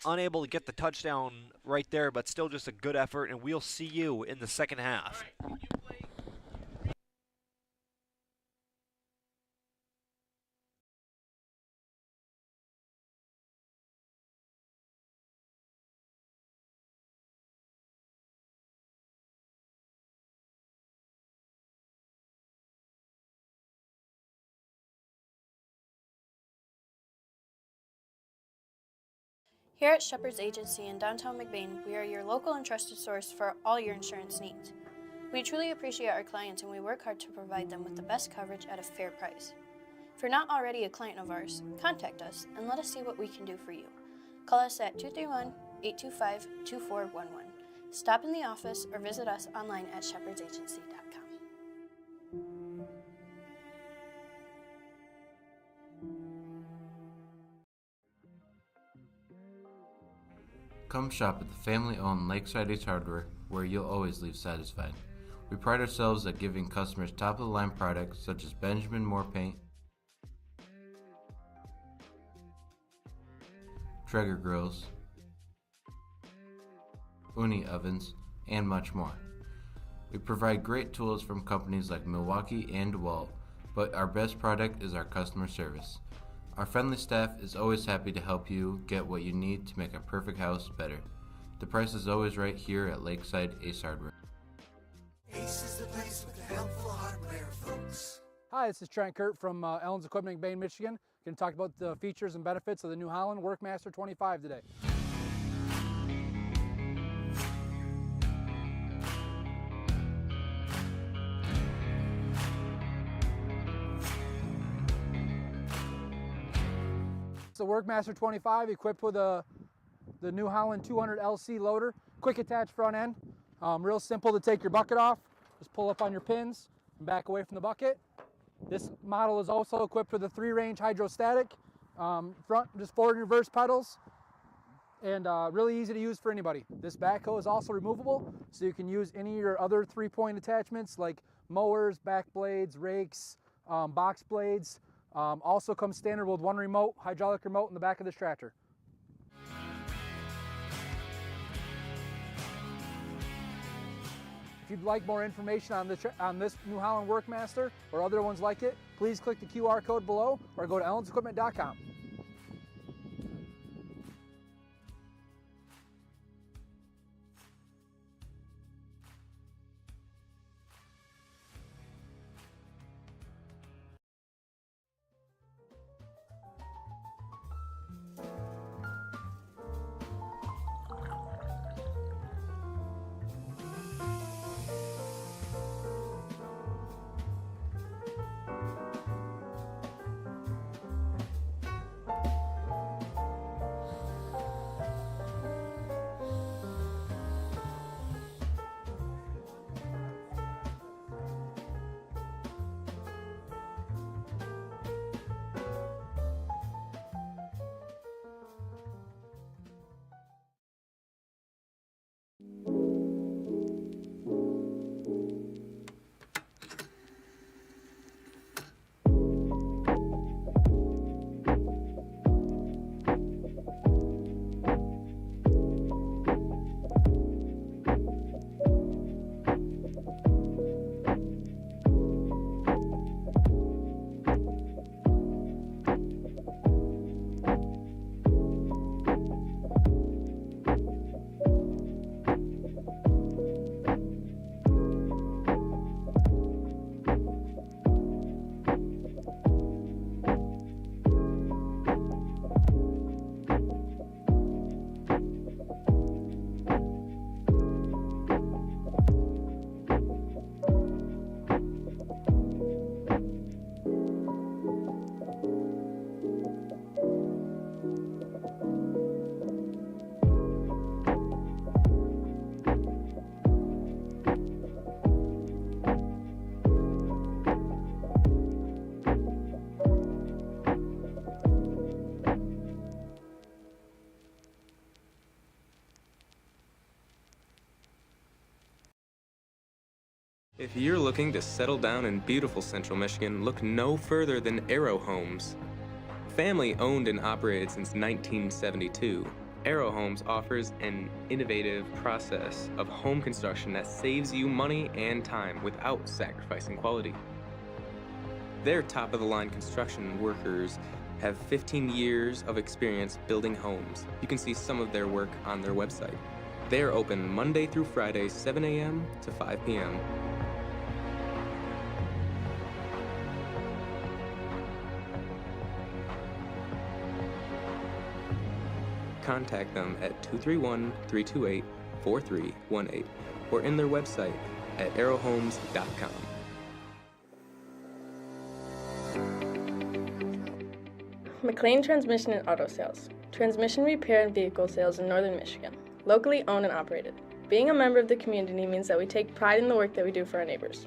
unable to get the touchdown right there, but still just a good effort. And we'll see you in the second half. Here at Shepherd's Agency in downtown McBain, we are your local and trusted source for all your insurance needs. We truly appreciate our clients and we work hard to provide them with the best coverage at a fair price. If you're not already a client of ours, contact us and let us see what we can do for you. Call us at 231-825-2411. Stop in the office or visit us online at shepherdsagency.com. Come shop at the family-owned Lakeside Ace Hardware, where you'll always leave satisfied. We pride ourselves at giving customers top-of-the-line products such as Benjamin Moore paint, Traeger grills, Uni ovens, and much more. We provide great tools from companies like Milwaukee and DeWalt, but our best product is our customer service. Our friendly staff is always happy to help you get what you need to make a perfect house better. The price is always right here at Lakeside Ace Hardware. Ace is the place with the helpful hardware, folks. Hi, this is Trent Kurt from Ellen's Equipment, McBain, Michigan. Going to talk about the features and benefits of the New Holland Workmaster 25 today. The Workmaster 25 equipped with the New Holland 200 LC loader, quick attach front end, real simple to take your bucket off, just pull up on your pins and back away from the bucket. This model is also equipped with a 3-range hydrostatic, front just forward and reverse pedals, and really easy to use for anybody. This backhoe is also removable, so you can use any of your other 3-point attachments like mowers, back blades, rakes, box blades. Also comes standard with one remote, hydraulic remote in the back of this tractor. If you'd like more information on this New Holland Workmaster or other ones like it, please click the QR code below or go to ellensequipment.com. If you're looking to settle down in beautiful Central Michigan, look no further than Arrow Homes. Family owned and operated since 1972, Arrow Homes offers an innovative process of home construction that saves you money and time without sacrificing quality. Their top-of-the-line construction workers have 15 years of experience building homes. You can see some of their work on their website. They're open Monday through Friday, 7 a.m. to 5 p.m. Contact them at 231-328-4318 or in their website at arrowhomes.com. McLain Transmission and Auto Sales. Transmission repair and vehicle sales in Northern Michigan. Locally owned and operated. Being a member of the community means that we take pride in the work that we do for our neighbors.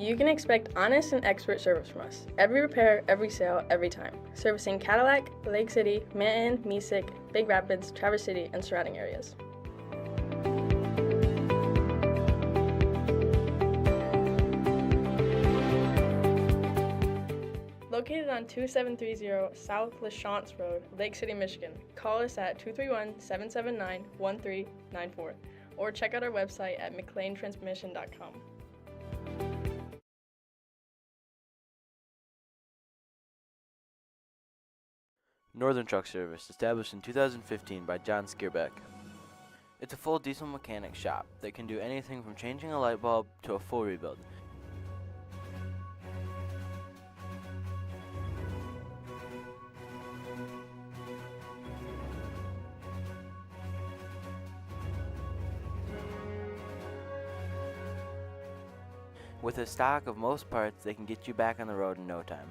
You can expect honest and expert service from us. Every repair, every sale, every time. Servicing Cadillac, Lake City, Manton, Mesick, Big Rapids, Traverse City, and surrounding areas. Located on 2730 South LaChance Road, Lake City, Michigan. Call us at 231-779-1394 or check out our website at McLainTransmission.com. Northern Truck Service, established in 2015 by John Skierbeck. It's a full diesel mechanic shop that can do anything from changing a light bulb to a full rebuild. With a stock of most parts, they can get you back on the road in no time.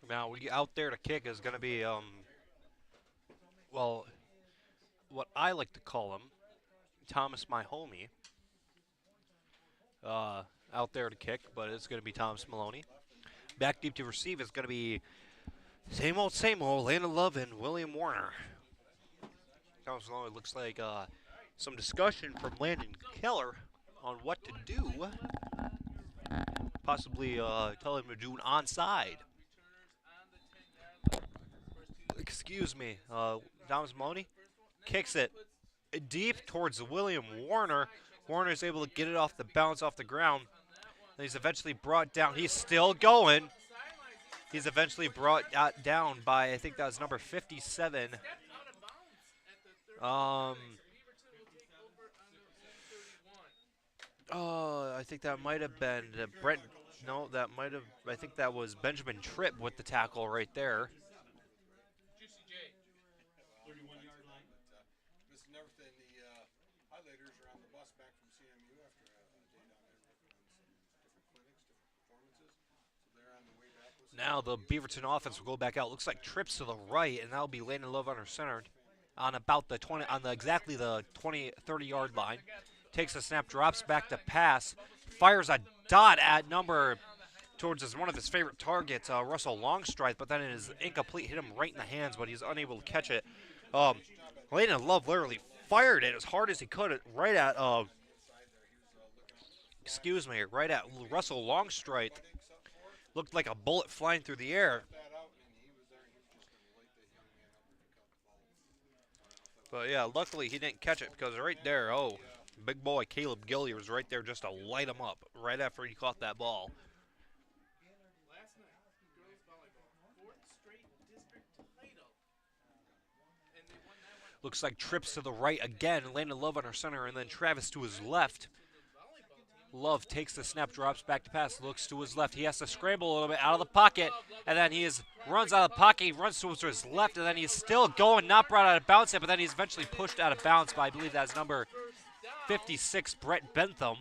Now, out there to kick is going to be, well, what I like to call him, Thomas, my homie. Out there to kick, but it's going to be Thomas Maloney. Back deep to receive is going to be same old, Landon Love and William Warner. Thomas Maloney looks like some discussion from Landon Keller on what to do. Possibly tell him to do an onside. Excuse me. Thomas Maloney kicks it deep towards William Warner. Warner is able to get it off the bounce off the ground. And he's eventually brought down. He's still going. He's eventually brought down by, I think that was number 57. I think that might have been Brent. No, that might have. I think that was Benjamin Tripp with the tackle right there. Now the Beaverton offense will go back out. Looks like trips to the right, and that'll be Landon Love under center on about the 20, on the exactly the 30-yard line. Takes a snap, drops back to pass, fires a dot at number towards one of his favorite targets, Russell Longstride, but then it is incomplete. Hit him right in the hands, but he's unable to catch it. Landon Love literally fired it as hard as he could, right at right at Russell Longstride. Looked like a bullet flying through the air. But yeah, luckily he didn't catch it because right there, big boy Caleb Gillier was right there just to light him up right after he caught that ball. Looks like trips to the right again. Landon Love under center, and then Travis to his left. Love takes the snap, drops back to pass, looks to his left. He has to scramble a little bit out of the pocket, and then runs out of the pocket. He runs towards his left, and then he's still going, not brought out of bounds yet, but then he's eventually pushed out of bounds by, I believe that's number 56, Brett Bentham.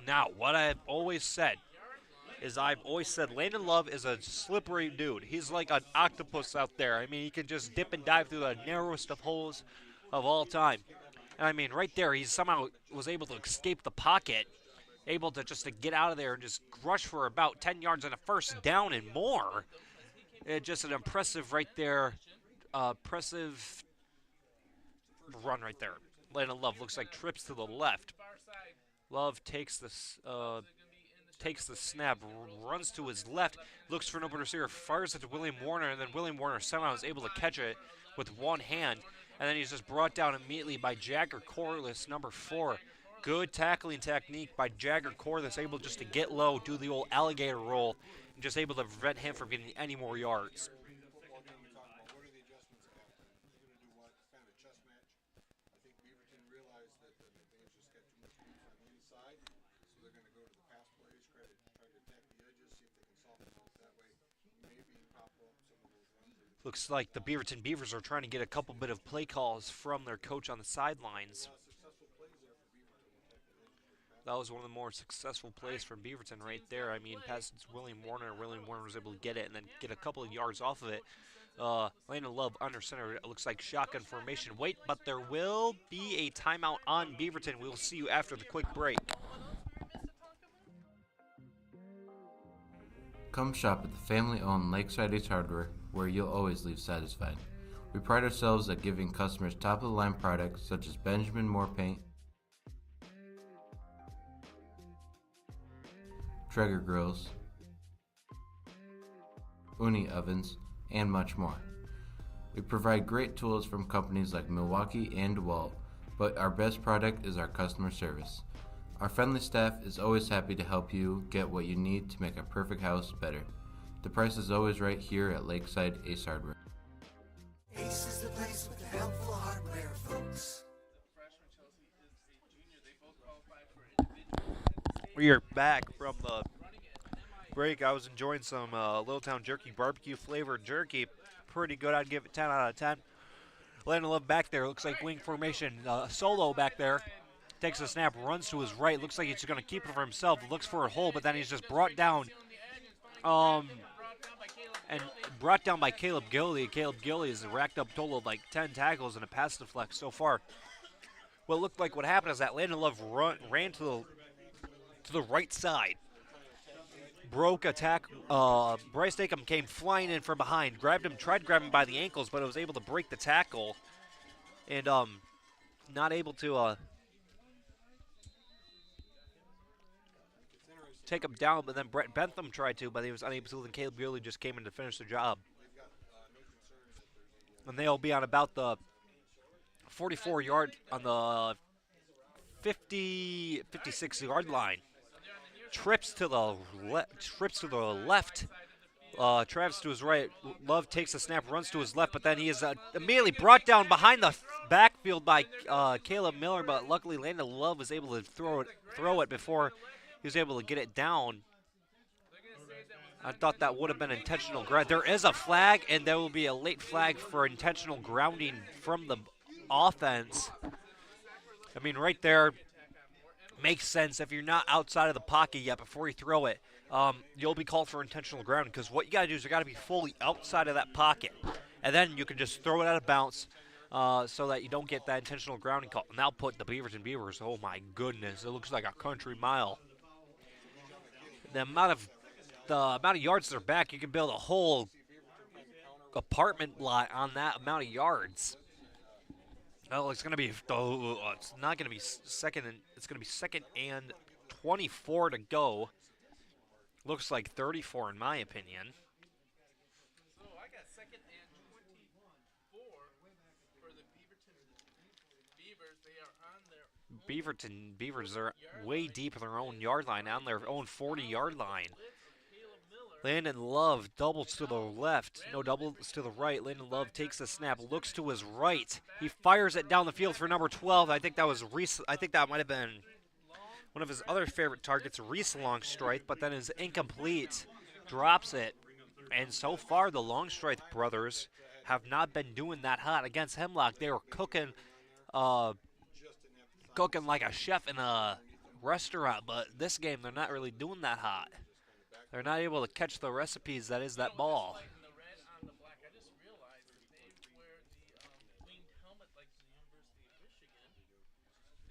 Now, what I've always said is Landon Love is a slippery dude. He's like an octopus out there. I mean, he can just dip and dive through the narrowest of holes of all time. And I mean, right there, he somehow was able to escape the pocket, able to just to get out of there and just rush for about 10 yards and a first down and more. Just an impressive right there, impressive run right there. Landon Love looks like trips to the left. Love takes the snap, runs to his left, looks for an open receiver, fires it to William Warner, and then William Warner somehow is able to catch it with one hand. And then he's just brought down immediately by Jagger Corliss, number 4. Good tackling technique by Jagger Corliss, able just to get low, do the old alligator roll, and just able to prevent him from getting any more yards. Looks like the Beaverton Beavers are trying to get a couple bit of play calls from their coach on the sidelines. That was one of the more successful plays from Beaverton right there. I mean, past William Warner. William Warner was able to get it and then get a couple of yards off of it. Landon Love under center. It looks like shotgun formation. Wait, but there will be a timeout on Beaverton. We'll see you after the quick break. Come shop at the family-owned Lakeside Ace Hardware, where you'll always leave satisfied. We pride ourselves at giving customers top-of-the-line products such as Benjamin Moore paint, Traeger grills, Uni ovens, and much more. We provide great tools from companies like Milwaukee and DeWalt, but our best product is our customer service. Our friendly staff is always happy to help you get what you need to make a perfect house better. The price is always right here at Lakeside Ace Hardware. Ace is the place with the helpful hardware, folks. We are back from the break. I was enjoying some Little Town Jerky barbecue flavored jerky. Pretty good. I'd give it 10 out of 10. Landon Love back there. Looks like wing formation. Solo back there. Takes a snap, runs to his right. Looks like he's going to keep it for himself. Looks for a hole, but then he's just brought down and brought down by Caleb Gilly. Caleb Gilly has racked up a total of like 10 tackles and a pass deflect so far. What looked like what happened is that Landon Love ran to the right side, broke attack. Bryce Dakem came flying in from behind, tried to grab him by the ankles, but was able to break the tackle, and not able to take him down. But then Brett Bentham tried to, but he was unable to. And Caleb Gurley just came in to finish the job. And they'll be on about the 44-yard on the 56-yard line. Trips to the left. Travis to his right. Love takes the snap, runs to his left, but then he is immediately brought down behind the backfield by Caleb Miller. But luckily, Landon Love was able to throw it before he was able to get it down. I thought that would have been intentional ground. There is a flag, and there will be a late flag for intentional grounding from the offense. I mean, right there makes sense. If you're not outside of the pocket yet before you throw it, you'll be called for intentional grounding, because what you got to do is you got to be fully outside of that pocket, and then you can just throw it out of bounds so that you don't get that intentional grounding call. And that'll put the Beaverton Beavers, oh my goodness, it looks like a country mile. The amount of yards they're back, you can build a whole apartment lot on that amount of yards. Oh, it's gonna be. It's not gonna be second, and it's gonna be 2nd and 24 to go. Looks like 34 in my opinion. So I got 2nd and 24 for the Beaverton Beavers. They are on their Beaverton Beavers are way deep in their own yard line, on their own 40-yard line. Landon Love doubles to the left. No, doubles to the right. Landon Love takes the snap, looks to his right. He fires it down the field for number 12. I think that was Reese. I think that might have been one of his other favorite targets, Reese Longstrike, but then is incomplete. Drops it. And so far, the Longstrike brothers have not been doing that hot against Hemlock. They were cooking like a chef in a restaurant, but this game they're not really doing that hot. They're not able to catch the recipes that is that ball. the red on the black. I just realized that they wear the winged helmet like the University of Michigan.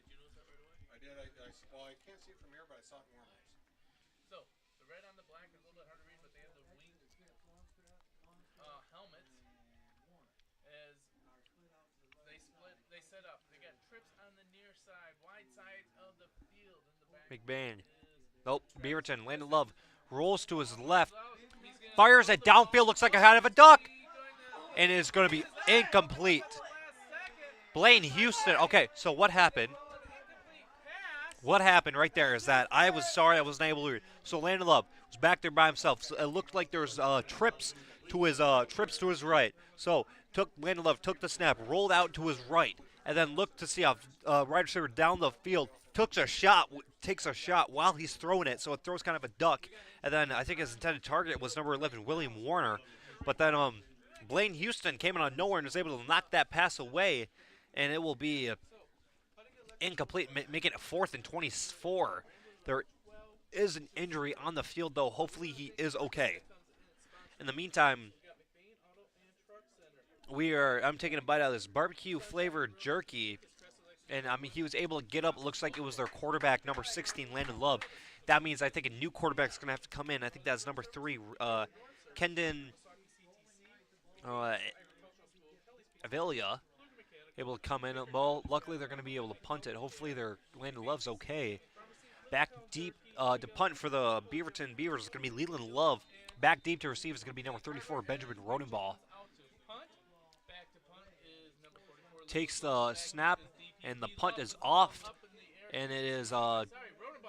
Did you notice that right away? I did. Well, I can't see it from here, but I saw it in warm-ups. So the red on the black is a little bit hard to read, but they have the winged helmets. As they set up. They got trips on the near side, wide side of the field in the back. McBain. Nope. Beaverton. Landon Love rolls to his left. Fires it downfield. Looks like a head of a duck. And it's going to be incomplete. Blaine Houston. Okay, so what happened? What happened right there is that I was sorry I wasn't able to read. So Landon Love was back there by himself. So it looked like there was trips to his right. So Landon Love took the snap, rolled out to his right, and then looked to see a wide receiver down the field. Takes a shot while he's throwing it, so it throws kind of a duck. And then I think his intended target was number 11, William Warner. But then Blaine Houston came in on nowhere and was able to knock that pass away, and it will be incomplete, making it 4th and 24. There is an injury on the field, though. Hopefully he is okay. In the meantime, I'm taking a bite out of this barbecue-flavored jerky. And, I mean, he was able to get up. It looks like it was their quarterback, number 16, Landon Love. That means I think a new quarterback's going to have to come in. I think that's number 3, Kendon Avelia, able to come in. Well, luckily they're going to be able to punt it. Hopefully Landon Love's okay. Back deep to punt for the Beaverton Beavers is going to be Leland Love. Back deep to receive is going to be number 34, Benjamin Rodenball. Takes the snap. And the punt is off, and it is going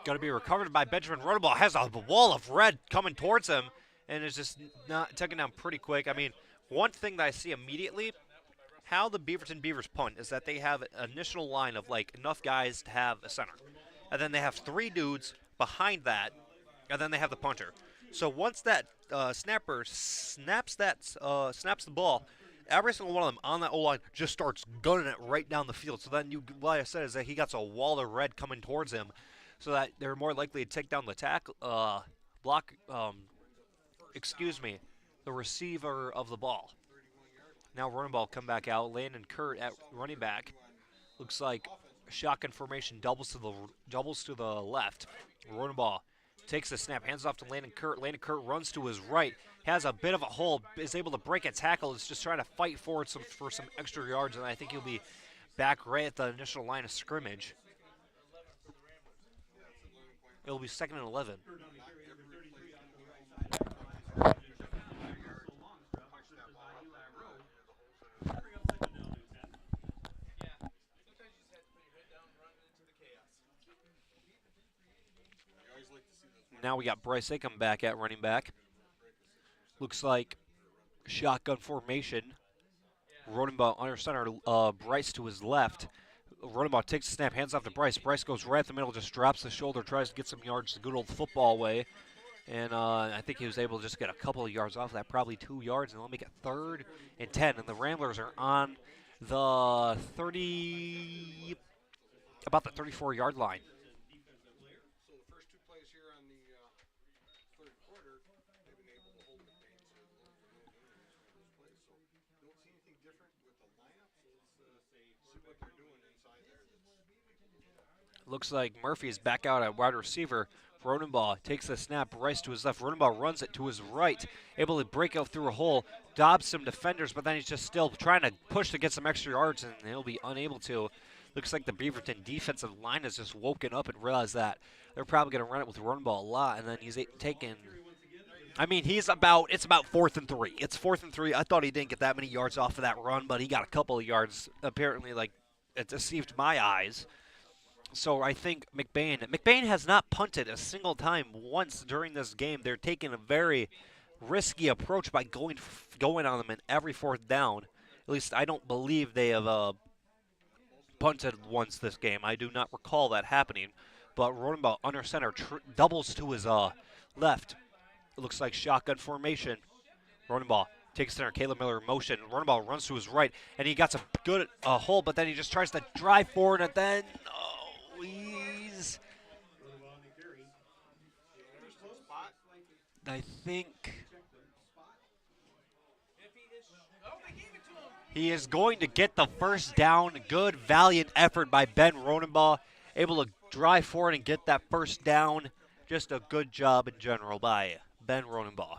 to be recovered by Benjamin Rodenball. Has a wall of red coming towards him, and is just not taken down pretty quick. I mean, one thing that I see immediately, how the Beaverton Beavers punt is that they have an initial line of, like, enough guys to have a center. And then they have 3 dudes behind that, and then they have the punter. So once that snapper snaps the ball, every single one of them on that O-line just starts gunning it right down the field. So then, like I said, is that he got a wall of red coming towards him, so that they're more likely to take down the tackle, the the receiver of the ball. Now running ball come back out. Landon Kurt at running back. Looks like shotgun formation doubles to the left. Running ball takes the snap, hands off to Landon Kurt. Landon Kurt runs to his right, has a bit of a hole, is able to break a tackle, is just trying to fight forward for some extra yards, and I think he'll be back right at the initial line of scrimmage. It'll be 2nd and 11. Now we got Bryce Acom back at running back. Looks like shotgun formation. Running ball under center, Bryce to his left. Running ball takes the snap, hands off to Bryce. Bryce goes right at the middle, just drops the shoulder, tries to get some yards the good old football way. And I think he was able to just get a couple of yards off that, probably 2 yards, and they'll make it 3rd and 10. And the Ramblers are on the about the 34-yard line. So the first 2 plays here on the third quarter, they've been able to hold McBain to no those plays. So don't see anything different with the lineup. So let's see what they're doing inside there. Looks like Murphy's back out at wide receiver. Rodenbaugh takes the snap, Bryce to his left. Rodenbaugh runs it to his right, able to break out through a hole, dodge some defenders, but then he's just still trying to push to get some extra yards, and he'll be unable to. Looks like the Beaverton defensive line has just woken up and realized that they're probably going to run it with Rodenbaugh a lot, and then he's taking. I mean, it's about 4th and 3. It's 4th and 3. I thought he didn't get that many yards off of that run, but he got a couple of yards. Apparently, like, it deceived my eyes. So I think McBain has not punted a single time once during this game. They're taking a very risky approach by going on them in every 4th down. At least I don't believe they have punted once this game. I do not recall that happening. But Rodenbaugh under center doubles to his left. It looks like shotgun formation. Rodenbaugh takes center. Caleb Miller in motion. Rodenbaugh runs to his right, and he got some good hole, but then he just tries to drive forward, and then I think he is going to get the first down. Good, valiant effort by Ben Rodenbaugh. Able to drive forward and get that first down. Just a good job in general by Ben Rodenbaugh.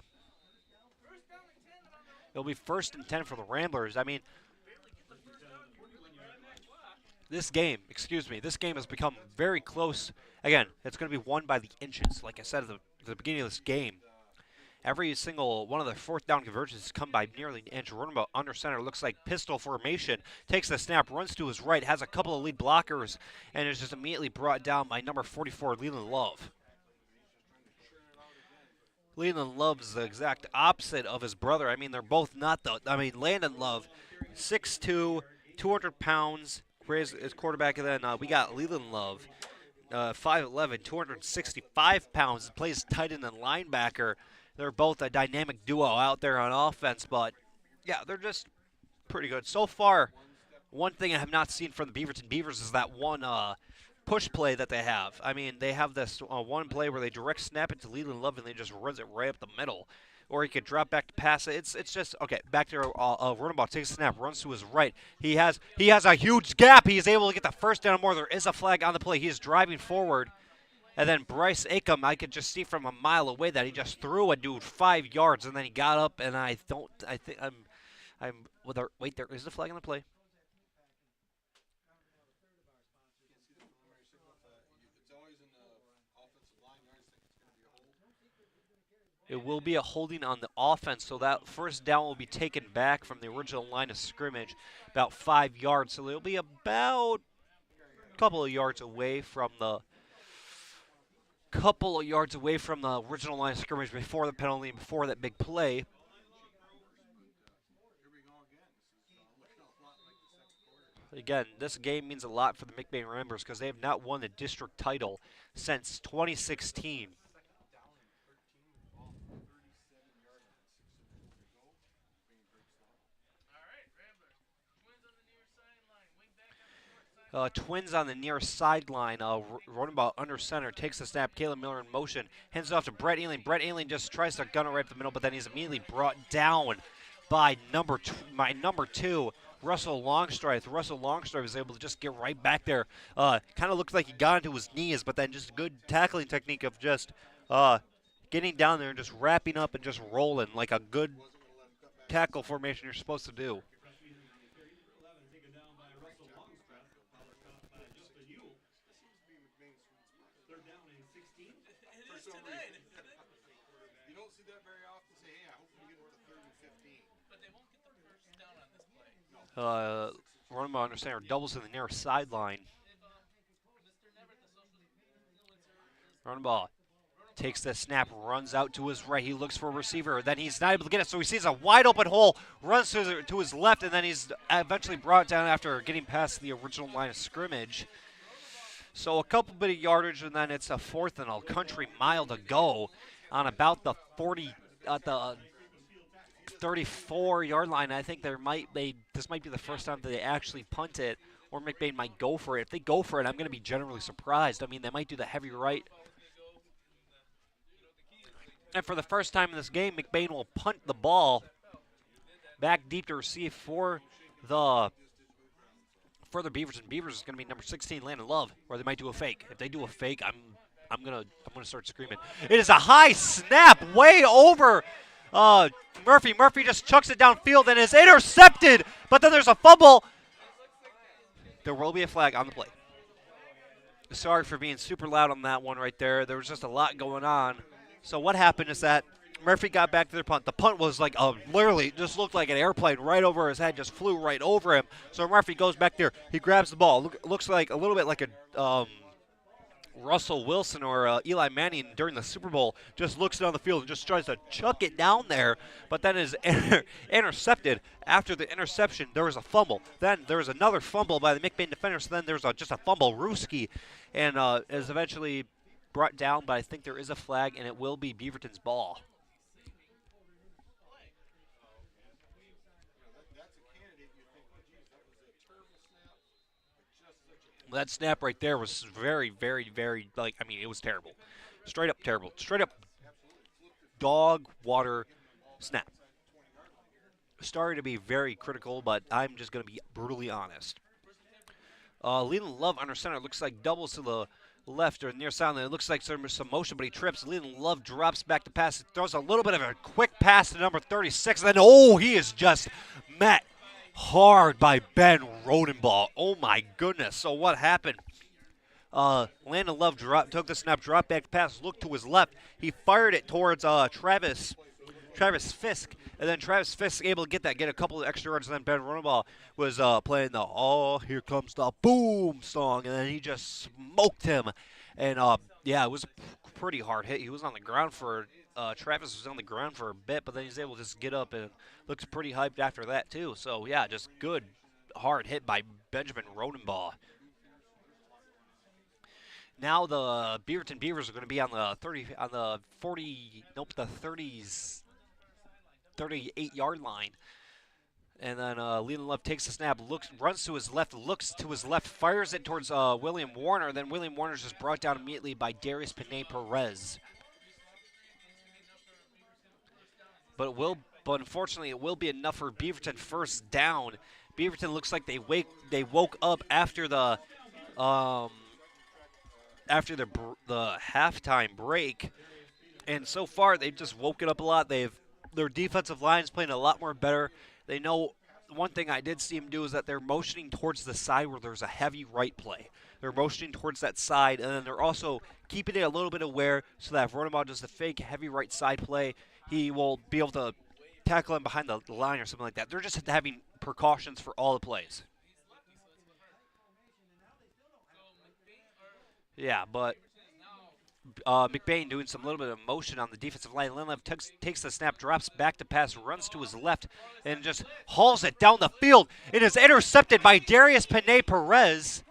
It'll be 1st and 10 for the Ramblers. I mean, this game has become very close. Again, it's going to be won by the inches. Like I said at the beginning of this game, every single one of the 4th down conversions has come by nearly an inch. Rodenbaugh under center, looks like pistol formation, takes the snap, runs to his right, has a couple of lead blockers, and is just immediately brought down by number 44, Leland Love. Leland Love's the exact opposite of his brother. I mean, they're both not Landon Love, 6'2", 200 pounds, his quarterback, and then we got Leland Love, 5'11", 265 pounds, plays tight end and linebacker. They're both a dynamic duo out there on offense, but yeah, they're just pretty good. So far, one thing I have not seen from the Beaverton Beavers is that one push play that they have. I mean, they have this one play where they direct snap it to Leland Love and they just runs it right up the middle. Or he could drop back to pass it. It's just, okay, back to Rodenbaugh, takes a snap, runs to his right. He has a huge gap. He is able to get the first down more. There is a flag on the play. He is driving forward. And then Bryce Acom, I could just see from a mile away that he just threw a dude 5 yards, and then he got up, and wait, there is a flag on the play. It will be a holding on the offense, so that first down will be taken back from the original line of scrimmage, about 5 yards. So they'll be about a couple of yards away from the original line of scrimmage before the penalty and before that big play. Again, this game means a lot for the McBain Ramblers because they have not won the district title since 2016. Twins on the near sideline. Running ball under center. Takes the snap. Caleb Miller in motion. Hands it off to Brett Ealing. Brett Ealing just tries to gun it right up the middle, but then he's immediately brought down by number 2, Russell Longstreth. Russell Longstreth was able to just get right back there. Kind of looked like he got into his knees, but then just good tackling technique of just getting down there and just wrapping up and just rolling like a good tackle formation you're supposed to do. You don't see that very often. Say, hey, I hope we get it to 3rd and 15. But they won't get the first down on this play. Running ball under center. Doubles to the near sideline. Running ball. Takes the snap, runs out to his right. He looks for a receiver. Then he's not able to get it, so he sees a wide open hole, runs to his left, and then he's eventually brought down after getting past the original line of scrimmage. So a couple bit of yardage, and then it's a 4th and a country mile to go on about the 34-yard line. I think this might be the first time that they actually punt it, or McBain might go for it. If they go for it, I'm going to be generally surprised. I mean, they might do the heavy right. And for the first time in this game, McBain will punt the ball back deep to receive for the Beaverton. Beavers is going to be number 16, Landon Love, or they might do a fake. If they do a fake, I'm gonna start screaming. It is a high snap, way over Murphy. Murphy just chucks it downfield and is intercepted. But then there's a fumble. There will be a flag on the play. Sorry for being super loud on that one right there. There was just a lot going on. So what happened is that Murphy got back to the punt. The punt was like literally just looked like an airplane right over his head, just flew right over him. So Murphy goes back there. He grabs the ball. Looks like a little bit like a Russell Wilson or Eli Manning during the Super Bowl. Just looks down the field and just tries to chuck it down there, but then is intercepted. After the interception, there was a fumble. Then there was another fumble by the McBain defender. So then there's just a fumble. Rooski, and is eventually brought down, but I think there is a flag, and it will be Beaverton's ball. That snap right there was very, very, very, it was terrible. Straight up terrible. Straight up dog water snap. Sorry to be very critical, but I'm just going to be brutally honest. Leland Love under center looks like doubles to the left or near sideline. It looks like some motion, but he trips. Leland Love drops back to pass. Throws a little bit of a quick pass to number 36. And then, he is just met hard by Ben Rodenbaugh. Oh, my goodness. So what happened? Landon Love took the snap, dropped back pass, looked to his left. He fired it towards Travis Fisk. And then Travis Fisk able to get a couple of extra yards. And then Ben Rodenbaugh was playing the "Here Comes the Boom" song. And then he just smoked him. And, it was a pretty hard hit. He was on the ground for Travis was on the ground for a bit, but then he's able to just get up and looks pretty hyped after that too. So yeah, just good hard hit by Benjamin Rodenbaugh. Now the Beaverton Beavers are going to be on the 38-yard line. And then Leland Love takes the snap, runs to his left, fires it towards William Warner. Then William Warner's just brought down immediately by Darius Panay-Perez. But unfortunately, it will be enough for Beaverton first down. Beaverton looks like they woke up after the halftime break, and so far they've just woken up a lot. Their defensive line is playing a lot more better. They know one thing I did see them do is that they're motioning towards the side where there's a heavy right play. They're motioning towards that side, and then they're also keeping it a little bit aware so that if Rodenbaugh does the fake heavy right side play, he will be able to tackle him behind the line or something like that. They're just having precautions for all the plays. Yeah, but McBain doing some little bit of motion on the defensive line. Lindley takes the snap, drops back to pass, runs to his left, and just hauls it down the field. It is intercepted by Darius Panay-Perez.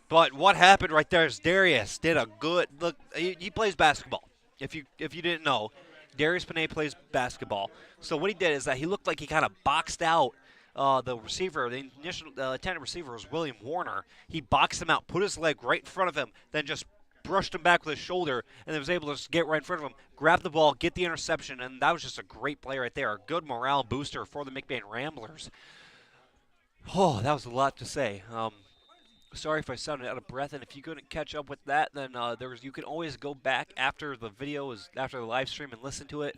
But what happened right there is Darius did a good look. He plays basketball. If you didn't know, Darius Panay plays basketball. So what he did is that he looked like he kind of boxed out the receiver, the initial intended receiver was William Warner. He boxed him out, put his leg right in front of him, then just brushed him back with his shoulder, and then was able to just get right in front of him, grab the ball, get the interception, and that was just a great play right there. A good morale booster for the McBain Ramblers. Oh, that was a lot to say. Sorry if I sounded out of breath, and if you couldn't catch up with that, then you can always go back after the video is after the live stream and listen to it.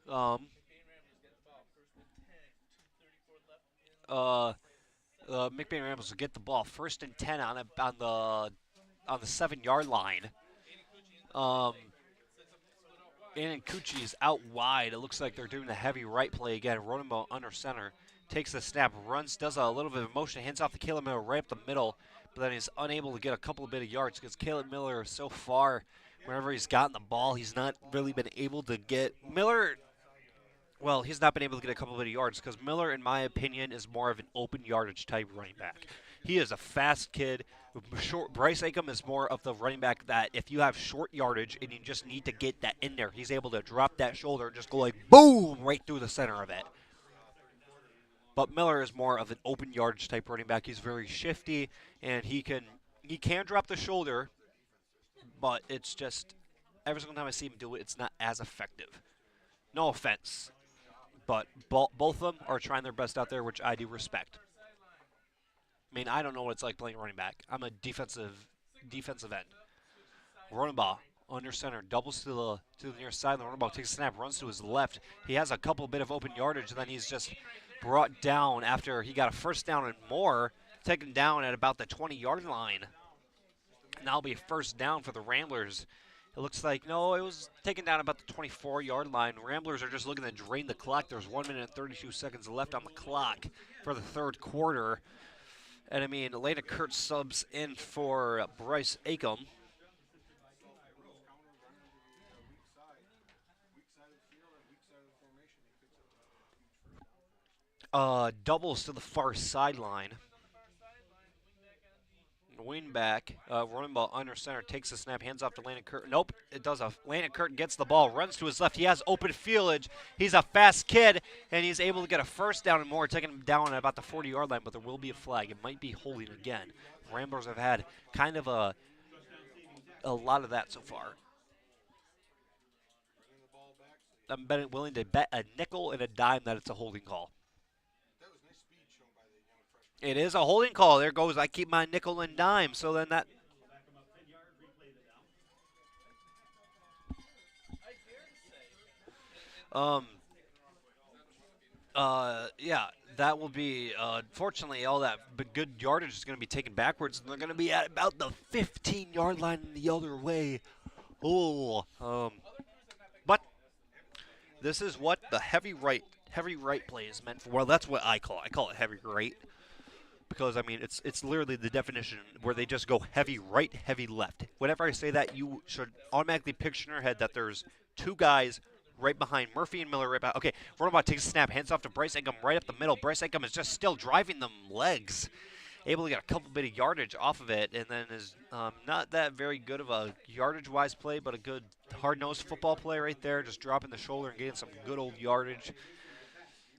McBain Ramblers will get the ball 1st and 10 on the 7-yard line. And Cucci is out wide. It looks like they're doing the heavy right play again. Ronenbo under center. Takes the snap, runs, does a little bit of motion, hands off to Caleb Miller right up the middle, but then he's unable to get a couple of bit of yards because Caleb Miller is so far. Whenever he's gotten the ball, he's not really been able to get Miller. Well, he's not been able to get a couple of bit of yards because Miller, in my opinion, is more of an open yardage type running back. He is a fast kid. Bryce Acom is more of the running back that if you have short yardage and you just need to get that in there, he's able to drop that shoulder and just go like boom right through the center of it. But Miller is more of an open yardage type running back. He's very shifty, and he can drop the shoulder, but it's just every single time I see him do it, it's not as effective. No offense, but both of them are trying their best out there, which I do respect. I mean, I don't know what it's like playing running back. I'm a defensive end. Ronenbo under center, doubles to the near side. Ronenbo takes a snap, runs to his left. He has a couple bit of open yardage, and then he's just brought down after he got a 1st down and more, taken down at about the 20-yard line. And that'll be a 1st down for the Ramblers. It looks like, no, it was taken down about the 24-yard line. Ramblers are just looking to drain the clock. There's 1 minute and 32 seconds left on the clock for the 3rd quarter. And, I mean, Elena Kurtz subs in for Bryce Acom. Doubles to the far sideline. Wing back, running ball under center, takes the snap, hands off to Landon Curtin. Nope, it does. Landon Curtin gets the ball, runs to his left. He has open fieldage. He's a fast kid, and he's able to get a 1st down and more, taking him down at about the 40-yard line, but there will be a flag. It might be holding again. Ramblers have had kind of a lot of that so far. I'm willing to bet a nickel and a dime that it's a holding call. It is a holding call. There goes, I keep my nickel and dime. So then that. Yeah, that will be, unfortunately, all that good yardage is going to be taken backwards, and they're going to be at about the 15-yard line the other way. Oh, but this is what the heavy right play is meant for. Well, that's what I call it. I call it heavy right. Because, I mean, it's literally the definition where they just go heavy right, heavy left. Whenever I say that, you should automatically picture in your head that there's 2 guys right behind Murphy and Miller right behind. Okay, Ronenbo takes a snap, hands off to Bryce Acom right up the middle. Bryce Acom is just still driving them legs, able to get a couple bit of yardage off of it, and then is not that very good of a yardage-wise play, but a good hard-nosed football play right there, just dropping the shoulder and getting some good old yardage.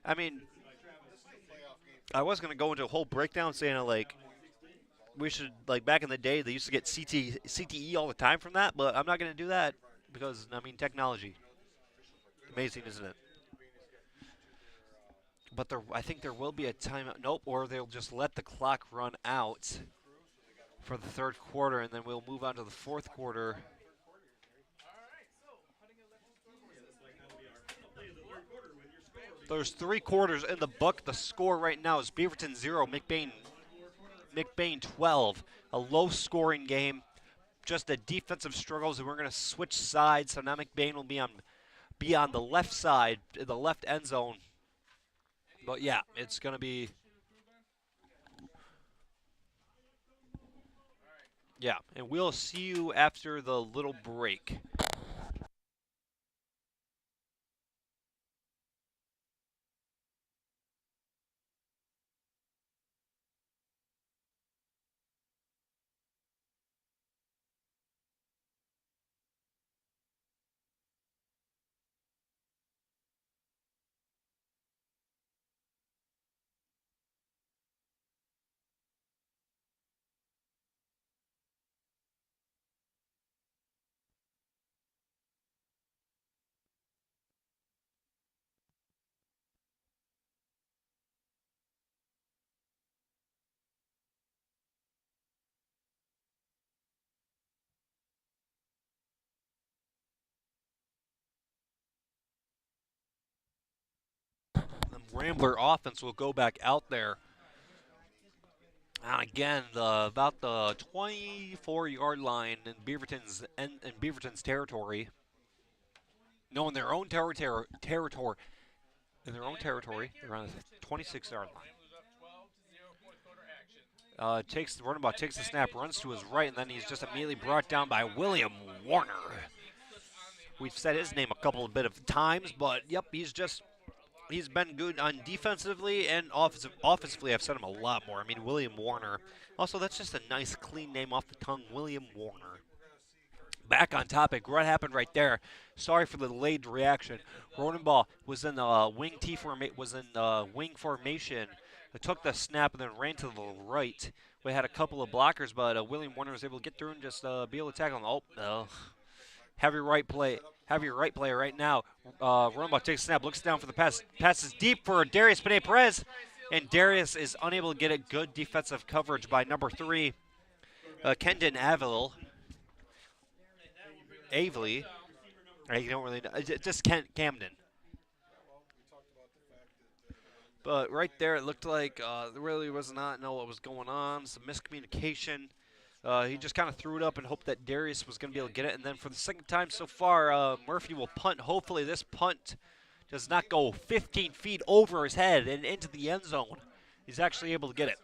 I mean, I was going to go into a whole breakdown saying, like, we should, like, back in the day, they used to get CTE all the time from that, but I'm not going to do that because, I mean, technology. Amazing, isn't it? But I think there will be a timeout. Nope, or they'll just let the clock run out for the 3rd quarter, and then we'll move on to the 4th quarter. There's 3 quarters in the book. The score right now is Beaverton 0, McBain 12. A low-scoring game, just the defensive struggles, and we're going to switch sides. So now McBain will be on the left side, the left end zone. But yeah, it's going to be. Yeah, and we'll see you after the little break. Rambler offense will go back out there. And again, about the 24-yard line in Beaverton's territory. No, in their own territory. In their own territory, they're on the 26-yard line. The running back takes the snap, runs to his right, and then he's just immediately brought down by William Warner. We've said his name a couple of bit of times, but yep, he's been good on defensively and offensively. I've said him a lot more. I mean, William Warner. Also, that's just a nice, clean name off the tongue, William Warner. Back on topic, what happened right there? Sorry for the delayed reaction. Rodenbaugh was in wing formation. Took the snap and then ran to the right. We had a couple of blockers, but William Warner was able to get through and just be able to tackle him. Oh, no. Have your right player right now. Rodenbaugh takes a snap, looks down for the pass. Passes deep for Darius Pinay-Perez. And Darius is unable to get it. Good defensive coverage by number 3, Kendon Avila. You don't really know. Just Camden. But right there, it looked like there really was not know what was going on. Some miscommunication. He just kind of threw it up and hoped that Darius was going to be able to get it. And then for the second time so far, Murphy will punt. Hopefully this punt does not go 15 feet over his head and into the end zone. He's actually able to get it.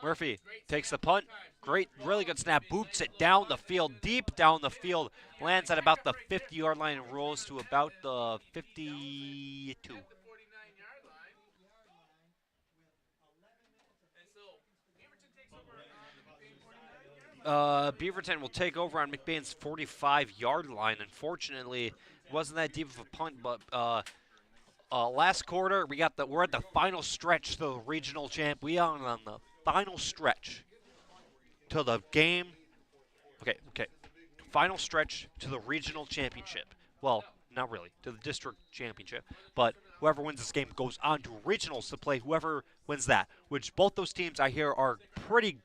Murphy takes the punt. Great, really good snap. Boots it down the field, deep down the field. Lands at about the 50-yard line and rolls to about the 52. Beaverton will take over on McBain's 45-yard line. Unfortunately, it wasn't that deep of a punt, but last quarter we're at the final stretch to the regional champ. We are on the final stretch to the game. Okay. Final stretch to the regional championship. Well, not really, to the district championship. But whoever wins this game goes on to regionals to play whoever wins that, which both those teams I hear are pretty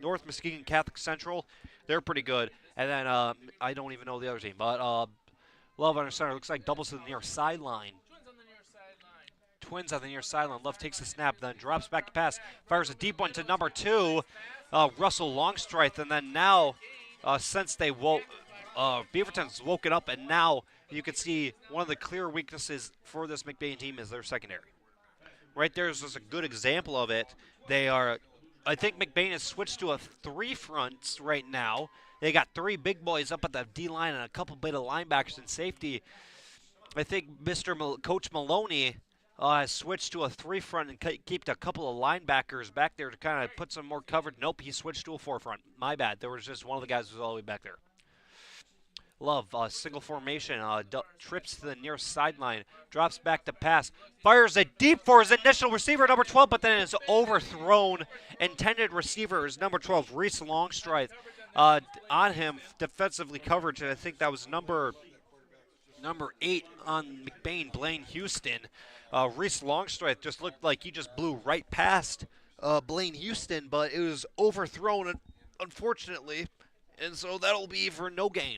North Muskegon Catholic Central. They're pretty good. And then I don't even know the other team. But Love under center. Looks like doubles to the near sideline. Twins on the near sideline. Love takes the snap, then drops back to pass. Fires a deep one to number 2, Russell Longstrike. And then now, since they Beaverton's woken up, and now you can see one of the clear weaknesses for this McBain team is their secondary. Right there is just a good example of it. I think McBain has switched to a 3 fronts right now. They got 3 big boys up at the D-line and a couple bit of linebackers and safety. I think Coach Maloney has switched to a 3 front and kept a couple of linebackers back there to kind of put some more coverage. Nope, he switched to a 4 front. My bad. There was just one of the guys who was all the way back there. Love, single formation, trips to the near sideline, drops back to pass, fires it deep for his initial receiver, number 12, but then is overthrown. Intended receiver is number 12, Reese Longstrike. On him, defensively coverage, and I think that was number 8 on McBain, Blaine Houston. Reese Longstrike just looked like he just blew right past Blaine Houston, but it was overthrown, unfortunately, and so that'll be for no gain.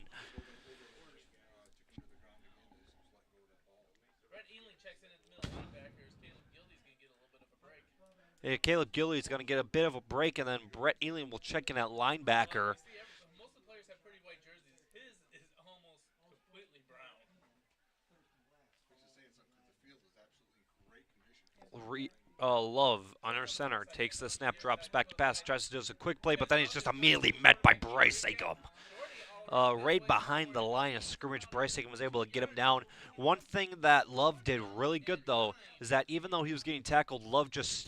Yeah, Caleb Gillies going to get a bit of a break, and then Brett Ealing will check in at linebacker. Most of the players have pretty white jerseys. His is almost completely brown. Love under center takes the snap, drops back to pass, tries to do a quick play, but then he's just immediately met by Bryce Acom. Right behind the line of scrimmage, Bryce Acom was able to get him down. One thing that Love did really good, though, is that even though he was getting tackled, Love just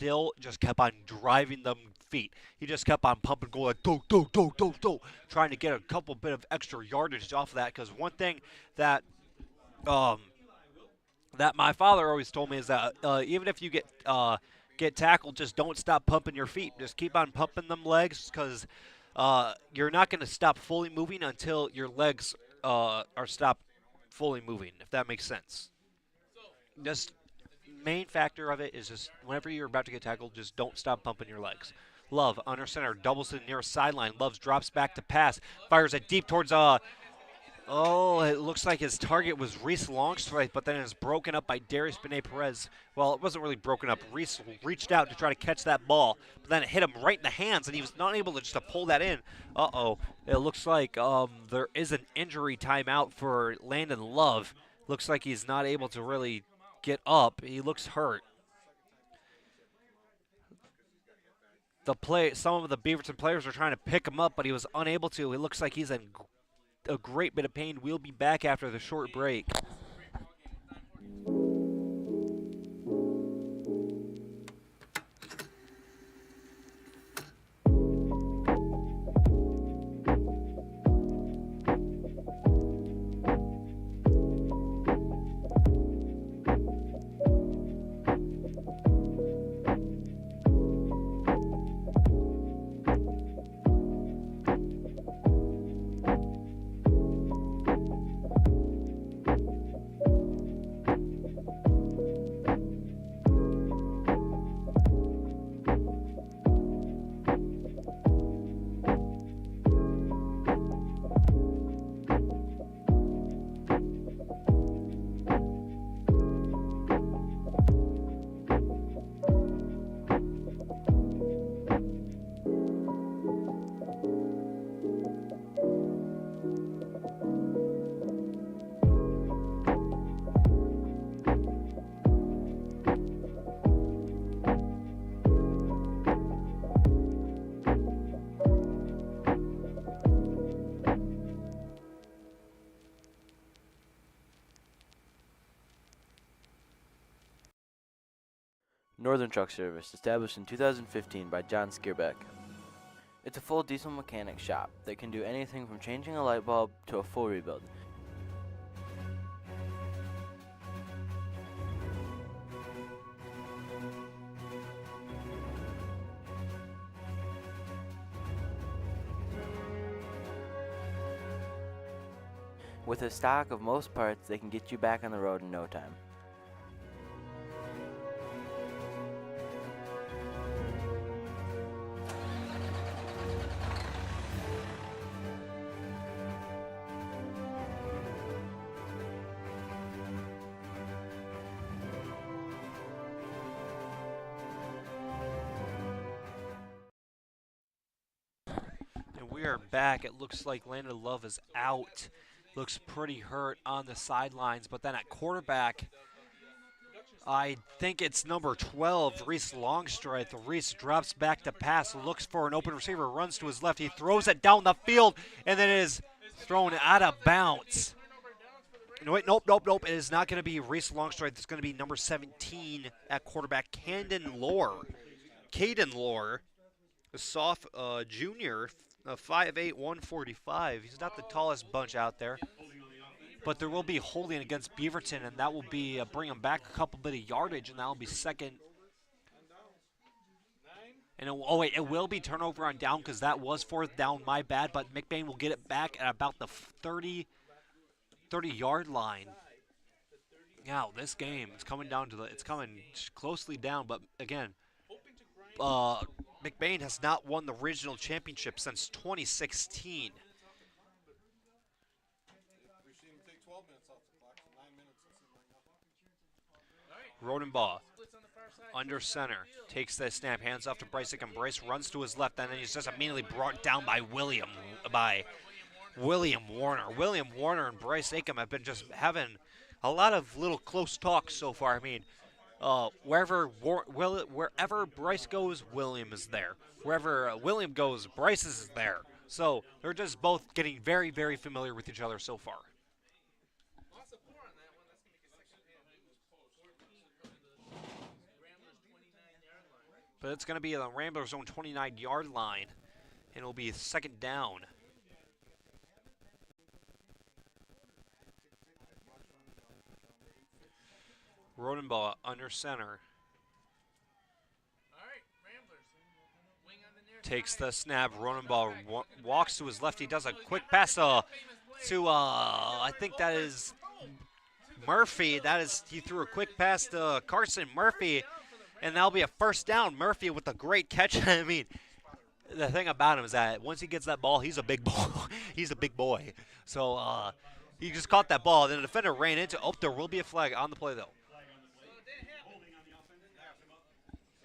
kept on driving them feet. He just kept on pumping, going like, do, trying to get a couple bit of extra yardage off of that. Because one thing that that my father always told me is that even if you get tackled, just don't stop pumping your feet. Just keep on pumping them legs, because you're not going to stop fully moving until your legs are stopped fully moving, if that makes sense. Just main factor of it is just whenever you're about to get tackled, just don't stop pumping your legs. Love, under center, doubles to the nearest sideline. Love drops back to pass, fires it deep towards Oh, it looks like his target was Reese Longstrike, but then it was broken up by Darius Benet-Perez. Well, it wasn't really broken up. Reese reached out to try to catch that ball, but then it hit him right in the hands, and he was not able to just to pull that in. Uh-oh. It looks like there is an injury timeout for Landon Love. Looks like he's not able to really get up. He looks hurt. Some of the Beaverton players are trying to pick him up, but he was unable to. It looks like he's in a great bit of pain. We'll be back after the short break. Northern Truck Service, established in 2015 by John Skierbeck. It's a full diesel mechanic shop that can do anything from changing a light bulb to a full rebuild. With a stock of most parts, they can get you back on the road in no time. We are back. It looks like Landon Love is out. Looks pretty hurt on the sidelines, but then at quarterback, I think it's number 12, Reese Longstrike. Reese drops back to pass, looks for an open receiver, runs to his left. He throws it down the field, and then it is thrown out of bounds. No, wait, nope. It is not going to be Reese Longstrike. It's going to be number 17 at quarterback, Caden Lohr, a soft junior. 5'8", 145. He's not the tallest bunch out there. But there will be holding against Beaverton, and that will be bring him back a couple bit of yardage, and that will be second. And it will be turnover on down because that was fourth down, my bad. But McBain will get it back at about the 30-yard line. Now, this game is coming down to it's coming closely down, but again, McBain has not won the regional championship since 2016. Rodenbaugh under center, takes the snap, hands off to Bryce Ickham. Bryce runs to his left, and then he's just immediately brought down by William Warner. William Warner and Bryce Ickham have been just having a lot of little close talks so far. I mean, wherever Bryce goes, William is there. Wherever William goes, Bryce is there. So they're just both getting very, very familiar with each other so far. But it's going to be the Ramblers' own 29-yard line, and it'll be second down. Rodenbaugh under center. Takes the snap. Rodenbaugh walks to his left. He does a quick pass to I think that is Murphy. He threw a quick pass to Carson Murphy, and that'll be a first down. Murphy with a great catch. I mean, the thing about him is that once he gets that ball, he's a big boy. He's a big boy. So He just caught that ball. Then the defender ran into. Oh, there will be a flag on the play though.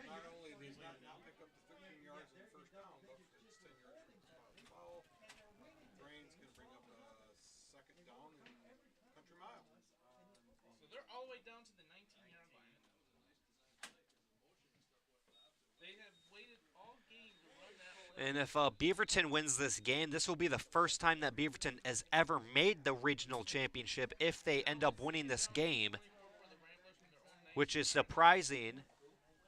Not only did he not pick up the 13 yards in the first down, but it's 10 yards from the spot foul. Drain's going to bring up a second down and country mile. So they're all the way down to the 19-yard line. They have waited all game to run that play. And if Beaverton wins this game, this will be the first time that Beaverton has ever made the regional championship if they end up winning this game, which is surprising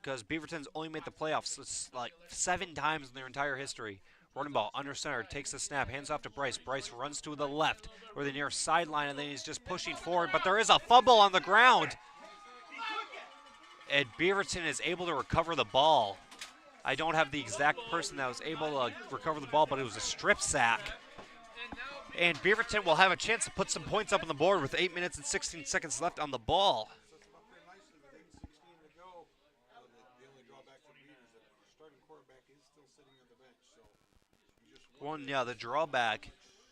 because Beaverton's only made the playoffs like 7 times in their entire history. Running ball under center, takes the snap, hands off to Bryce. Bryce runs to the left or the near sideline, and then he's just pushing forward, but there is a fumble on the ground. And Beaverton is able to recover the ball. I don't have the exact person that was able to recover the ball, but it was a strip sack. And Beaverton will have a chance to put some points up on the board with 8 minutes and 16 seconds left on the ball. Sets them up there nicely with 8:16 to go. The only drawback for Beavers is that the starting quarterback is still sitting on the bench. So you just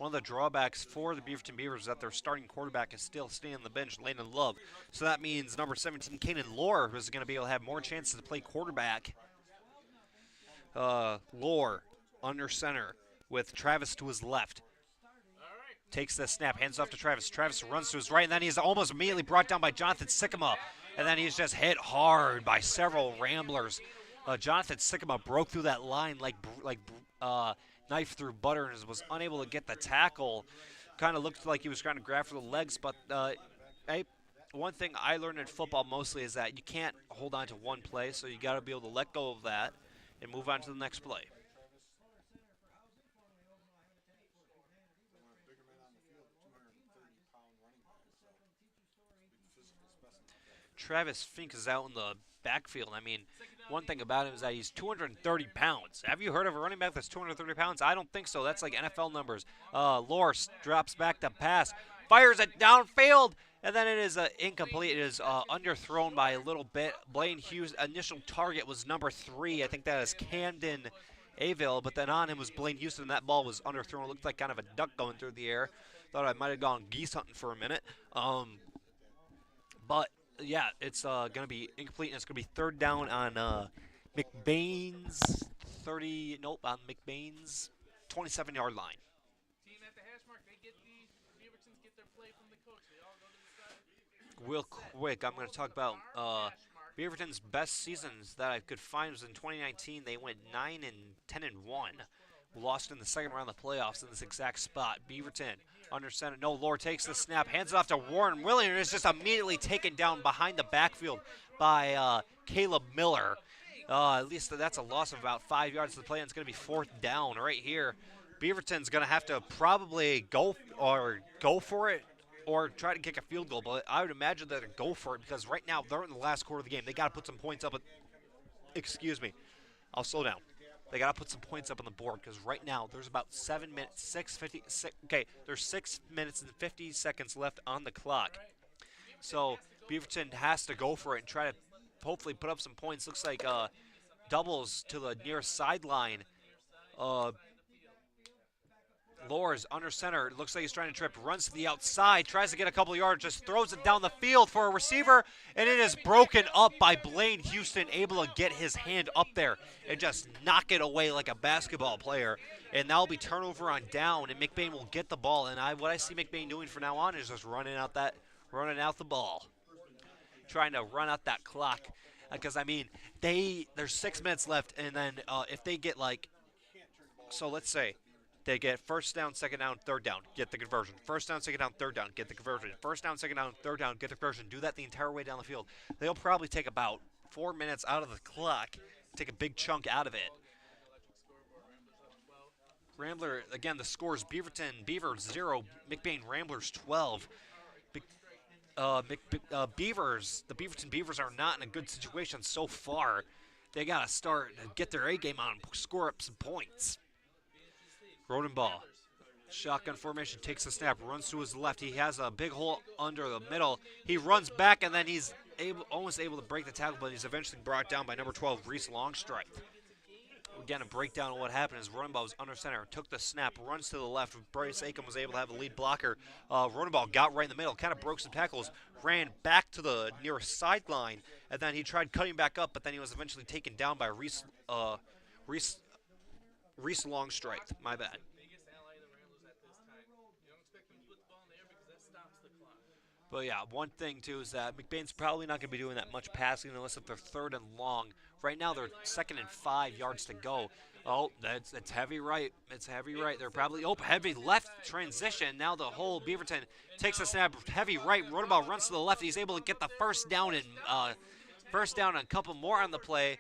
One of the drawbacks for the Beaverton Beavers is that their starting quarterback is still staying on the bench, Landon Love. So that means number 17, Kanan Lohr, is going to be able to have more chances to play quarterback. Lohr under center with Travis to his left. Takes the snap, hands off to Travis. Travis runs to his right, and then he's almost immediately brought down by Jonathan Sycamore. And then he's just hit hard by several Ramblers. Jonathan Sycamore broke through that line like knife through butter and was unable to get the tackle. Kind of looked like he was trying to grab for the legs, but one thing I learned in football mostly is that you can't hold on to one play, so you got to be able to let go of that and move on to the next play. Travis Fink is out in the backfield. I mean, one thing about him is that he's 230 pounds. Have you heard of a running back that's 230 pounds? I don't think so. That's like NFL numbers. Lohr drops back to pass, fires it downfield, and then it is incomplete. It is underthrown by a little bit. Blaine Hughes' initial target was number 3. I think that is Camden Avil, but then on him was Blaine Houston, and that ball was underthrown. It looked like kind of a duck going through the air. Thought I might have gone geese hunting for a minute. But yeah, it's going to be incomplete, and it's going to be third down on McBain's on McBain's 27-yard line. Team at the hash mark, Beavertons get their play from the coach. They all go to the side. Real quick, I'm going to talk about Beaverton's best seasons that I could find was in 2019. They went 9-10-1. Lost in the second round of the playoffs in this exact spot. Beaverton under center. No, Lohr takes the snap, hands it off to Warren Williams, and is just immediately taken down behind the backfield by Caleb Miller. At least that's a loss of about 5 yards to the play, and it's going to be fourth down right here. Beaverton's going to have to probably go for it or try to kick a field goal, but I would imagine that they'd go for it because right now they're in the last quarter of the game. They got to put some points up. Excuse me. I'll slow down. They got to put some points up on the board because right now there's about 7 minutes, there's 6 minutes and 50 seconds left on the clock. So Beaverton has to go for it and try to hopefully put up some points. Looks like doubles to the near sideline. Lohr's under center. It looks like he's trying to trip. Runs to the outside. Tries to get a couple of yards. Just throws it down the field for a receiver. And it is broken up by Blaine Houston. Able to get his hand up there and just knock it away like a basketball player. And that'll be turnover on down. And McBain will get the ball. And what I see McBain doing from now on is just running out the ball. Trying to run out that clock. Because, I mean, there's 6 minutes left. And then if they get so let's say they get first down, second down, third down, get the conversion. First down, second down, third down, get the conversion. First down, second down, third down, get the conversion. Do that the entire way down the field. They'll probably take about 4 minutes out of the clock, take a big chunk out of it. Rambler, again, the score is Beaverton, Beavers 0, McBain Ramblers 12. The Beaverton Beavers are not in a good situation so far. They got to start and get their A game on, score up some points. Rodent ball. Shotgun formation, takes the snap, runs to his left. He has a big hole under the middle. He runs back, and then he's almost able to break the tackle, but he's eventually brought down by number 12, Reese Longstrike. Again, a breakdown of what happened is Runenbaugh was under center, took the snap, runs to the left. Bryce Aiken was able to have a lead blocker. Runenbaugh got right in the middle, kind of broke some tackles, ran back to the near sideline, and then he tried cutting back up, but then he was eventually taken down by Reese Longstrike. My bad. Biggest ally the Ramblers at this time. You don't expect them to put the ball in the air because that stops the clock. But yeah, one thing too is that McBain's probably not going to be doing that much passing unless if they're 3rd and long. Right now they're 2nd and 5 yards to go. Oh, it's heavy right. It's heavy right. They're probably heavy left transition. Now the whole Beaverton takes a snap, heavy right. Runenbaugh runs to the left. He's able to get the first down and a couple more on the play.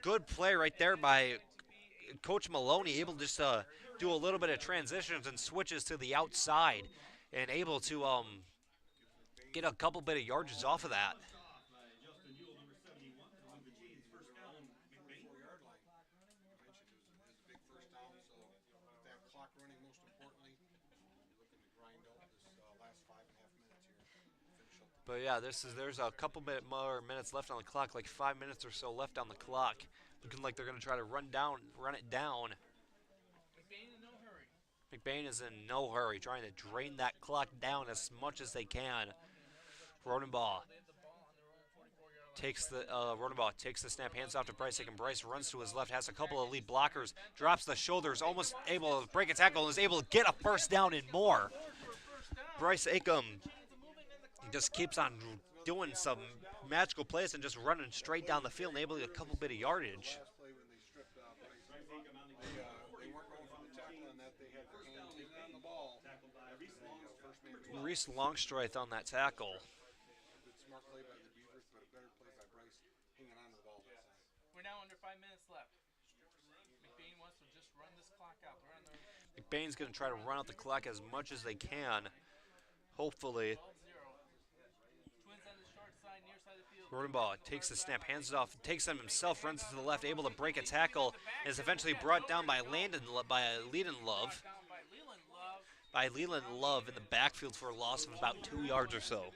Good play right there by Coach Maloney, able to just do a little bit of transitions and switches to the outside, and able to get a couple bit of yardages off of that. Justin Yule, number 71, on the G's, first down, McBain. 4-yard line. I mentioned it was a big first down, so with that clock running most importantly, you're looking to grind out this last 5.5 minutes here. Finish up the But yeah, there's a couple bit more minutes left on the clock, like 5 minutes or so left on the clock. Looking like they're going to try to run it down. McBain in no hurry. McBain is in no hurry, trying to drain that clock down as much as they can. Runenbaugh takes the snap, hands off to Bryce Aiken. Bryce runs to his left, has a couple of lead blockers, drops the shoulders, almost able to break a tackle, and is able to get a first down and more. Bryce Aiken just keeps on doing some magical plays and just running straight down the field and able to get a couple bit of yardage. last play when they stripped Bryce. They weren't going for the tackle on that. They had their hand taken on the ball. First man Reese Longstrike on that tackle. good smart play by the Beavers, but a better play by Bryce hanging on to the ball. We're now under 5 minutes left. McBain wants to just run this clock out. They're on their McBain's going to try to run out the clock as much as they can. Hopefully. 12-0. Twins on the short side, near side of the field. Runenbaugh takes the snap, hands it off, takes them himself, runs to the left, able to break a tackle, and is eventually brought down by Leland Love. Down by Leland Love. By Leland Love in the backfield for a loss of about 2 yards or so.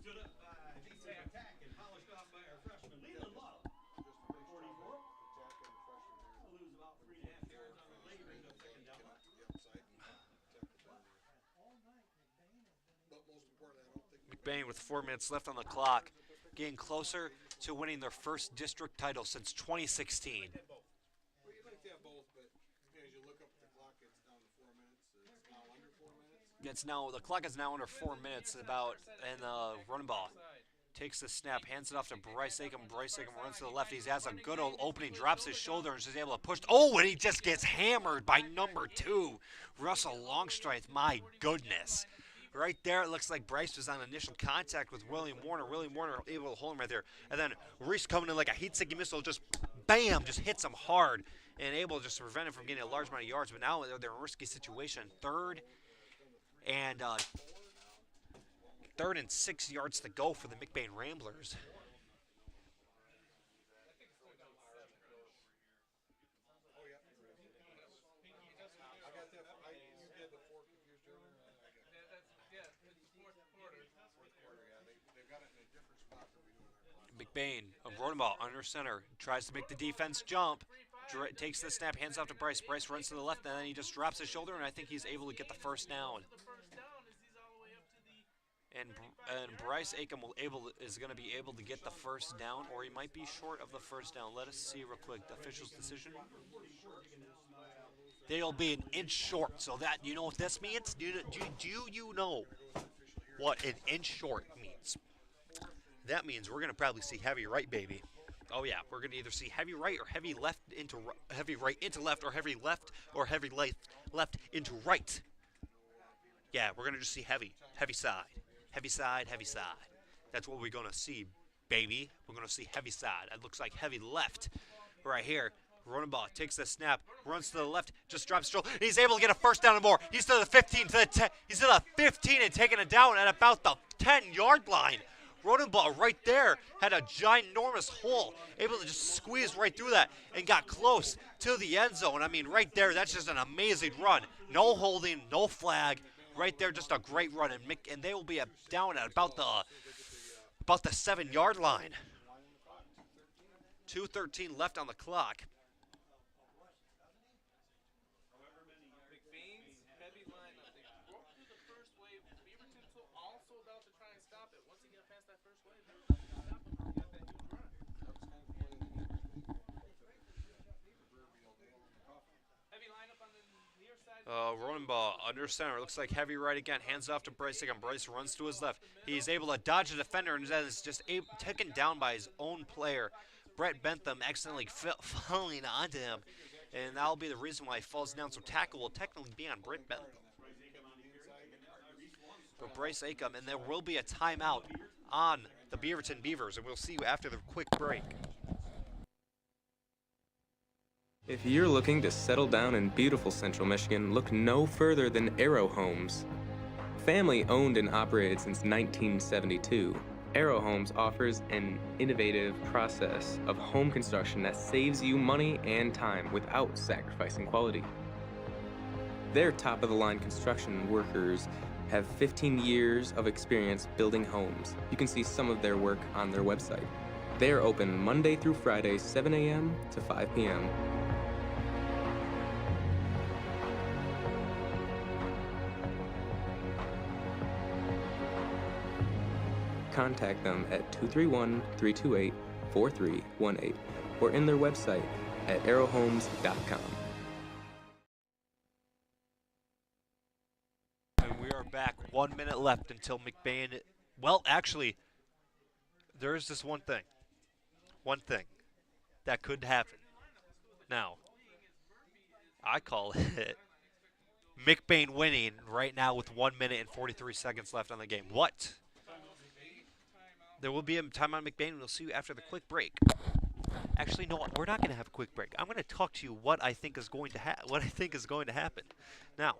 Stood up by DC Attack and polished off by our freshman, Leland Love. 44. Lose about 3.5 yards on the later end of second down. The outside and tackle down there. But most importantly, I don't think McBain with 4 minutes left on the clock, getting closer to winning their first district title since 2016. well, you'd like to have both, but as you look up at the clock, it's down to 4 minutes. It's now under 4 minutes. The clock is now under 4 minutes about, and Runenbaugh takes the snap, hands it off to Bryce Aiken. Bryce Aiken runs to the left. He has a good old opening, drops his shoulder, and is able to push. Oh, and he just gets hammered by number 2, Russell Longstrike. My goodness. Right there, it looks like Bryce was on initial contact with William Warner. William Warner able to hold him right there. And then Reese coming in like a heat-seeking missile, just bam, just hits him hard and able just to prevent him from getting a large amount of yards. But now they're in a risky situation. Third and 6 yards to go for the McBain Ramblers. I got that. You did the 4 confused earlier. It's the fourth quarter. Fourth quarter, yeah. They've got it in a different spot than we do in our clock. McBain, a Runenbaugh under center, tries to make the defense jump, takes the snap, hands off to Bryce. Bryce runs to the left, and then he just drops his shoulder, and I think he's able to get the first down. The first down is he's all the way up to the And Bryce Aiken is going to be able to get the first down, or he might be short of the first down. Let us see real quick. The official's decision. They'll be an inch short. So that, you know what this means? Do you know what an inch short means? That means we're going to probably see heavy right, baby. Oh yeah, we're going to either see heavy right or heavy left into heavy right into left, or heavy left or heavy left into right. Yeah, we're going to just see heavy side. Heavy side, heavy side. That's what we're going to see, baby. We're going to see heavy side. It looks like heavy left right here. Runenbaugh takes the snap, runs to the left, just drops stroll. He's able to get a first down and more. He's to the 15, to the 10. He's to the 15 and taking it down at about the 10-yard line. Runenbaugh right there had a ginormous hole, able to just squeeze right through that and got close to the end zone. I mean, right there, that's just an amazing run. No holding, no flag. Right there, just a great run, and they will be down at about the 7-yard line. 2:13 left on the clock. Rolling ball under center. Looks like heavy right again. Hands off to Bryce again. Bryce runs to his left. He's able to dodge a defender and then is just taken down by his own player. Brett Bentham accidentally falling onto him. And that'll be the reason why he falls down. So tackle will technically be on Brett Bentham. For Bryce Acom. And there will be a timeout on the Beaverton Beavers. And we'll see you after the quick break. If you're looking to settle down in beautiful Central Michigan, look no further than Arrow Homes. Family owned and operated since 1972, Arrow Homes offers an innovative process of home construction that saves you money and time without sacrificing quality. Their top-of-the-line construction workers have 15 years of experience building homes. You can see some of their work on their website. They are open Monday through Friday, 7 a.m. to 5 p.m. Contact them at 231-328-4318 or in their website at arrowhomes.com. And we are back. 1 minute left until McBain. Well, actually, there is this one thing that could happen. Now, I call it McBain winning right now with 1 minute and 43 seconds left on the game. What? There will be a time on McBain, and we'll see you after the quick break. Actually, no, we're not going to have a quick break. I'm going to talk to you what I think is going to happen. Now,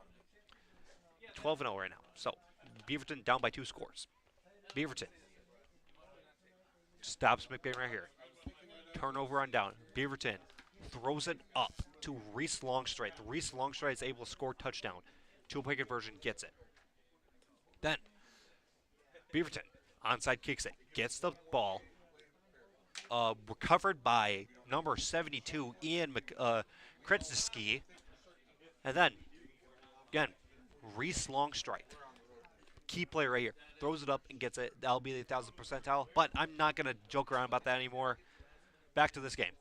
12-0 right now. So, Beaverton down by 2 scores. Beaverton stops McBain right here. Turnover on down. Beaverton throws it up to Reese Longstride. Reese Longstride is able to score touchdown. Two-point conversion gets it. Then, Beaverton onside kicks it, gets the ball, recovered by number 72, Ian Kretiski, and then, again, Reese Longstride, key player right here, throws it up and gets it. That'll be the 1,000th percentile, but I'm not going to joke around about that anymore. Back to this game.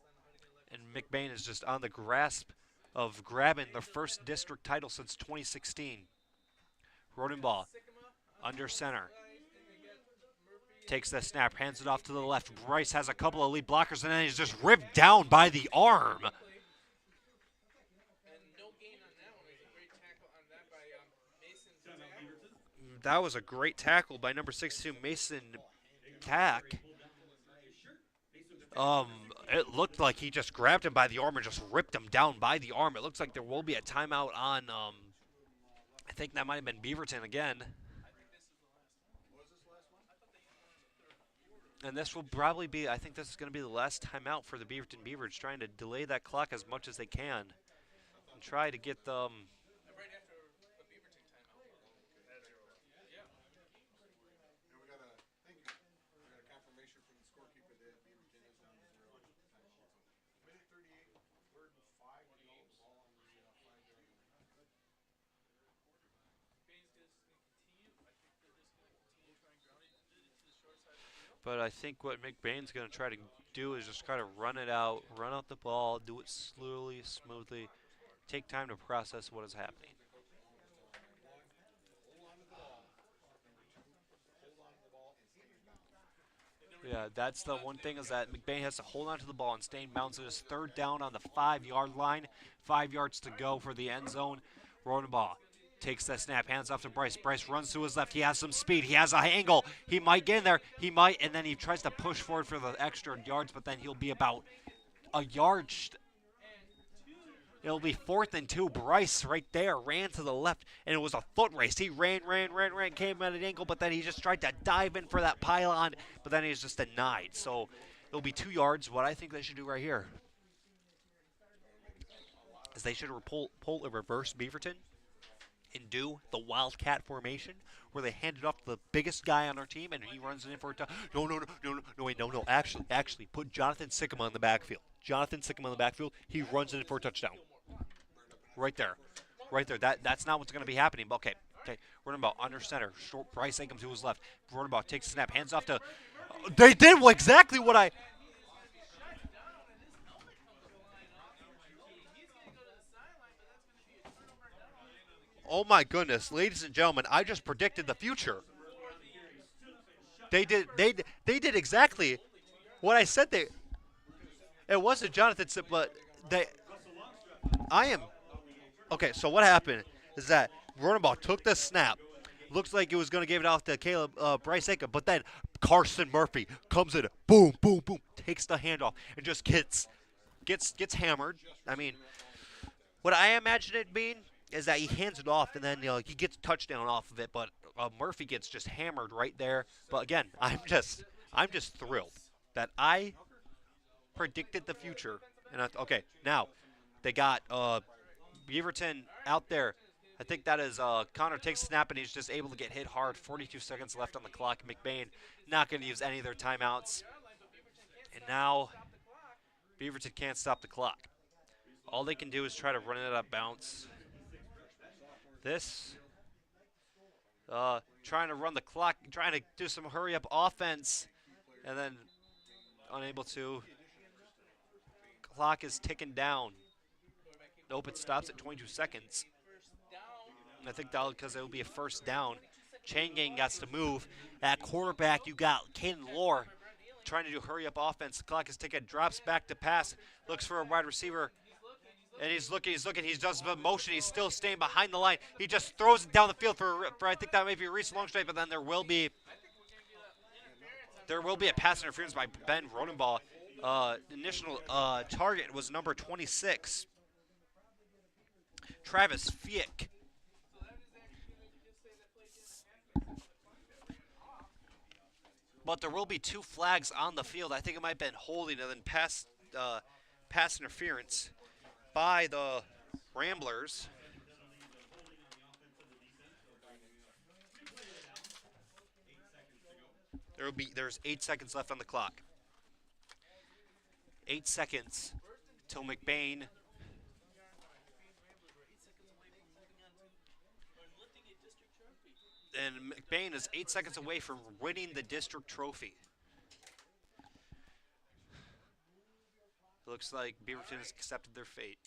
And McBain is just on the grasp of grabbing the first district title since 2016. Rodin ball, under center. Takes the snap, hands it off to the left. Bryce has a couple of lead blockers, and then he's just ripped down by the arm. That was a great tackle by number 62, Mason Tack. It looked like he just grabbed him by the arm and just ripped him down by the arm. It looks like there will be a timeout on, I think that might have been Beaverton again. And this will probably be, I think this is going to be the last timeout for the Beaverton Beavers, trying to delay that clock as much as they can and try to get them. But I think what McBain's going to try to do is just try to run out the ball, do it slowly, smoothly, take time to process what is happening. Yeah, that's the one thing is that McBain has to hold on to the ball and stay in bounds. It is 3rd down on the 5-yard line. 5 yards to go for the end zone. Rolling ball. Takes that snap, hands off to Bryce. Bryce runs to his left. He has some speed. He has an angle. He might get in there. He might, and then he tries to push forward for the extra yards, but then he'll be about a yard. It'll be 4th and 2. Bryce right there ran to the left, and it was a foot race. He ran, came at an angle, but then he just tried to dive in for that pylon, but then he was just denied. So it'll be 2 yards. What I think they should do right here is they should pull a reverse Beaverton and do the Wildcat formation where they hand it off to the biggest guy on our team and he runs it in for a touchdown. No. Actually, put Jonathan Sickema in the backfield. He runs it in for a touchdown. Right there. That's not what's going to be happening. But okay. Running ball under center. Short Bryce Ingham to his left. Running ball takes the snap. Hands off to. They did exactly what I. Oh my goodness, ladies and gentlemen, I just predicted the future. They did exactly what I said they. It wasn't Jonathan, but they. I am. Okay, so what happened is that Runabout took the snap. Looks like it was going to give it off to Caleb Bryce Aiken, but then Carson Murphy comes in, boom, boom, boom, takes the handoff and just gets hammered. I mean, what I imagine it being is that he hands it off and then he gets a touchdown off of it, but Murphy gets just hammered right there. But again, I'm just thrilled that I predicted the future. And okay, now they got Beaverton out there. I think that is Connor takes a snap and he's just able to get hit hard. 42 seconds left on the clock. McBain not going to use any of their timeouts. And now Beaverton can't stop the clock. All they can do is try to run it out of bounds. This, trying to run the clock, trying to do some hurry-up offense, and then unable to. Clock is ticking down. Nope, it stops at 22 seconds. I think that because it will be a first down. Chain gang got to move. At quarterback, you got Caden Lohr trying to do hurry-up offense. The clock is ticking. Drops back to pass. Looks for a wide receiver. And he's looking. He does the motion. He's still staying behind the line. He just throws it down the field for I think that may be a recent long straight, but then there will be a pass interference by Ben Rodenbaugh. Initial target was number 26. Travis Fiek. But there will be 2 flags on the field. I think it might have been holding and then pass interference by the Ramblers. There's 8 seconds left on the clock. 8 seconds till McBain. And McBain is 8 seconds away from winning the district trophy. It looks like Beaverton has accepted their fate.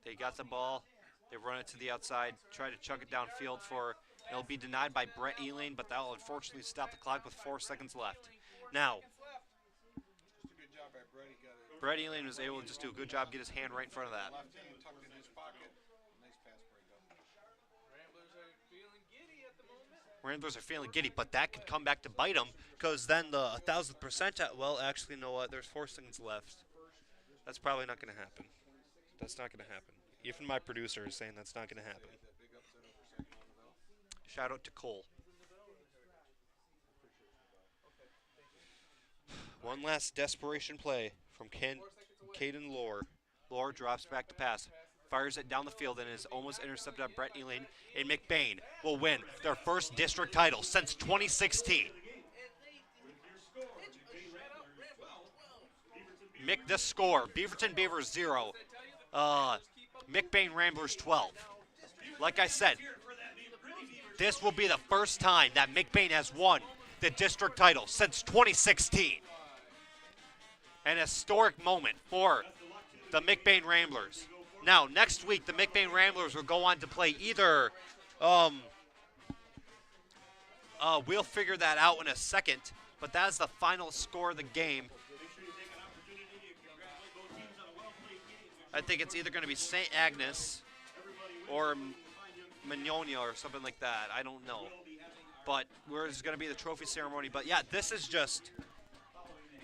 They got the ball. They run it to the outside, try to chuck it downfield for. It'll be denied by Brett Elaine, but that will unfortunately stop the clock with 4 seconds left. Now, Brett Elaine was able to just do a good job, get his hand right in front of that. Ramblers are feeling giddy, but that could come back to bite them because then the 1,000th percentile. Well, actually, you know what? There's 4 seconds left. That's probably not going to happen. That's not going to happen. Even my producer is saying that's not going to happen. Shout out to Cole. One last desperation play from Caden Lohr. Lohr drops back to pass. Fires it down the field and is almost intercepted by Brett Elaine. And McBain will win their first district title since 2016. The score, Beaverton Beavers 0, McBain Ramblers 12. Like I said, this will be the first time that McBain has won the district title since 2016. An historic moment for the McBain Ramblers. Now, next week, the McBain Ramblers will go on to play either, we'll figure that out in a second, but that is the final score of the game. I think it's either going to be St. Agnes or Magnolia or something like that. I don't know. But where's going to be the trophy ceremony. But, yeah, this is just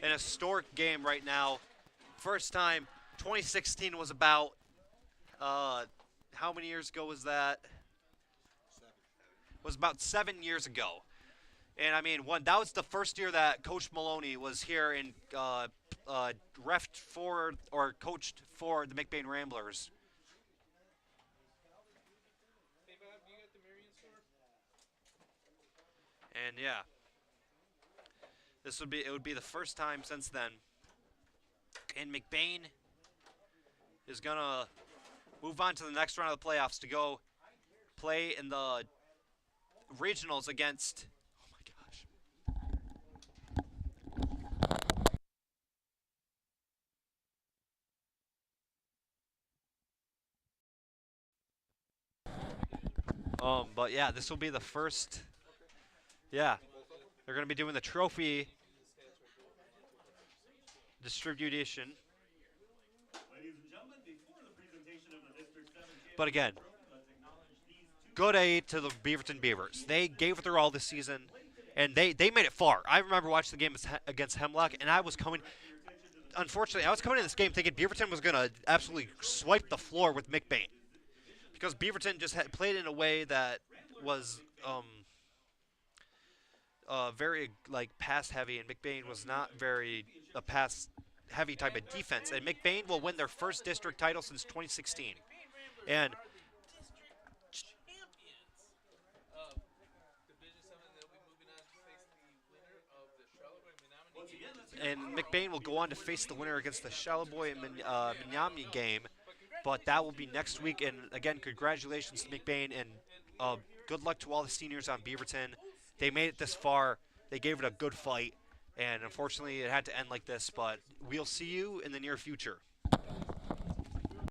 an historic game right now. First time, 2016 was about, how many years ago was that? It was about 7 years ago. And, I mean, that was the first year that Coach Maloney was here and refed for or coached for the McBain Ramblers. And yeah, it would be the first time since then. And McBain is gonna move on to the next round of the playoffs to go play in the regionals against. But yeah, this will be the first. Yeah, they're going to be doing the trophy distribution. Ladies and gentlemen, before the presentation of the District 7 But again, let's acknowledge these two good aid to the Beaverton Beavers. They gave it their all this season, and they made it far. I remember watching the game against Hemlock, and I was coming. Unfortunately, I was coming in this game thinking Beaverton was going to absolutely swipe the floor with McBain, because Beaverton just had played in a way that was very like pass heavy, and McBain was not very a pass heavy type of defense. And McBain will win their first district title since 2016, and McBain will go on to face the winner against the Charlevoix and Mignami game, but that will be next week. And again, congratulations to McBain, and good luck to all the seniors on Beaverton. They made it this far. They gave it a good fight, and unfortunately it had to end like this, but we'll see you in the near future.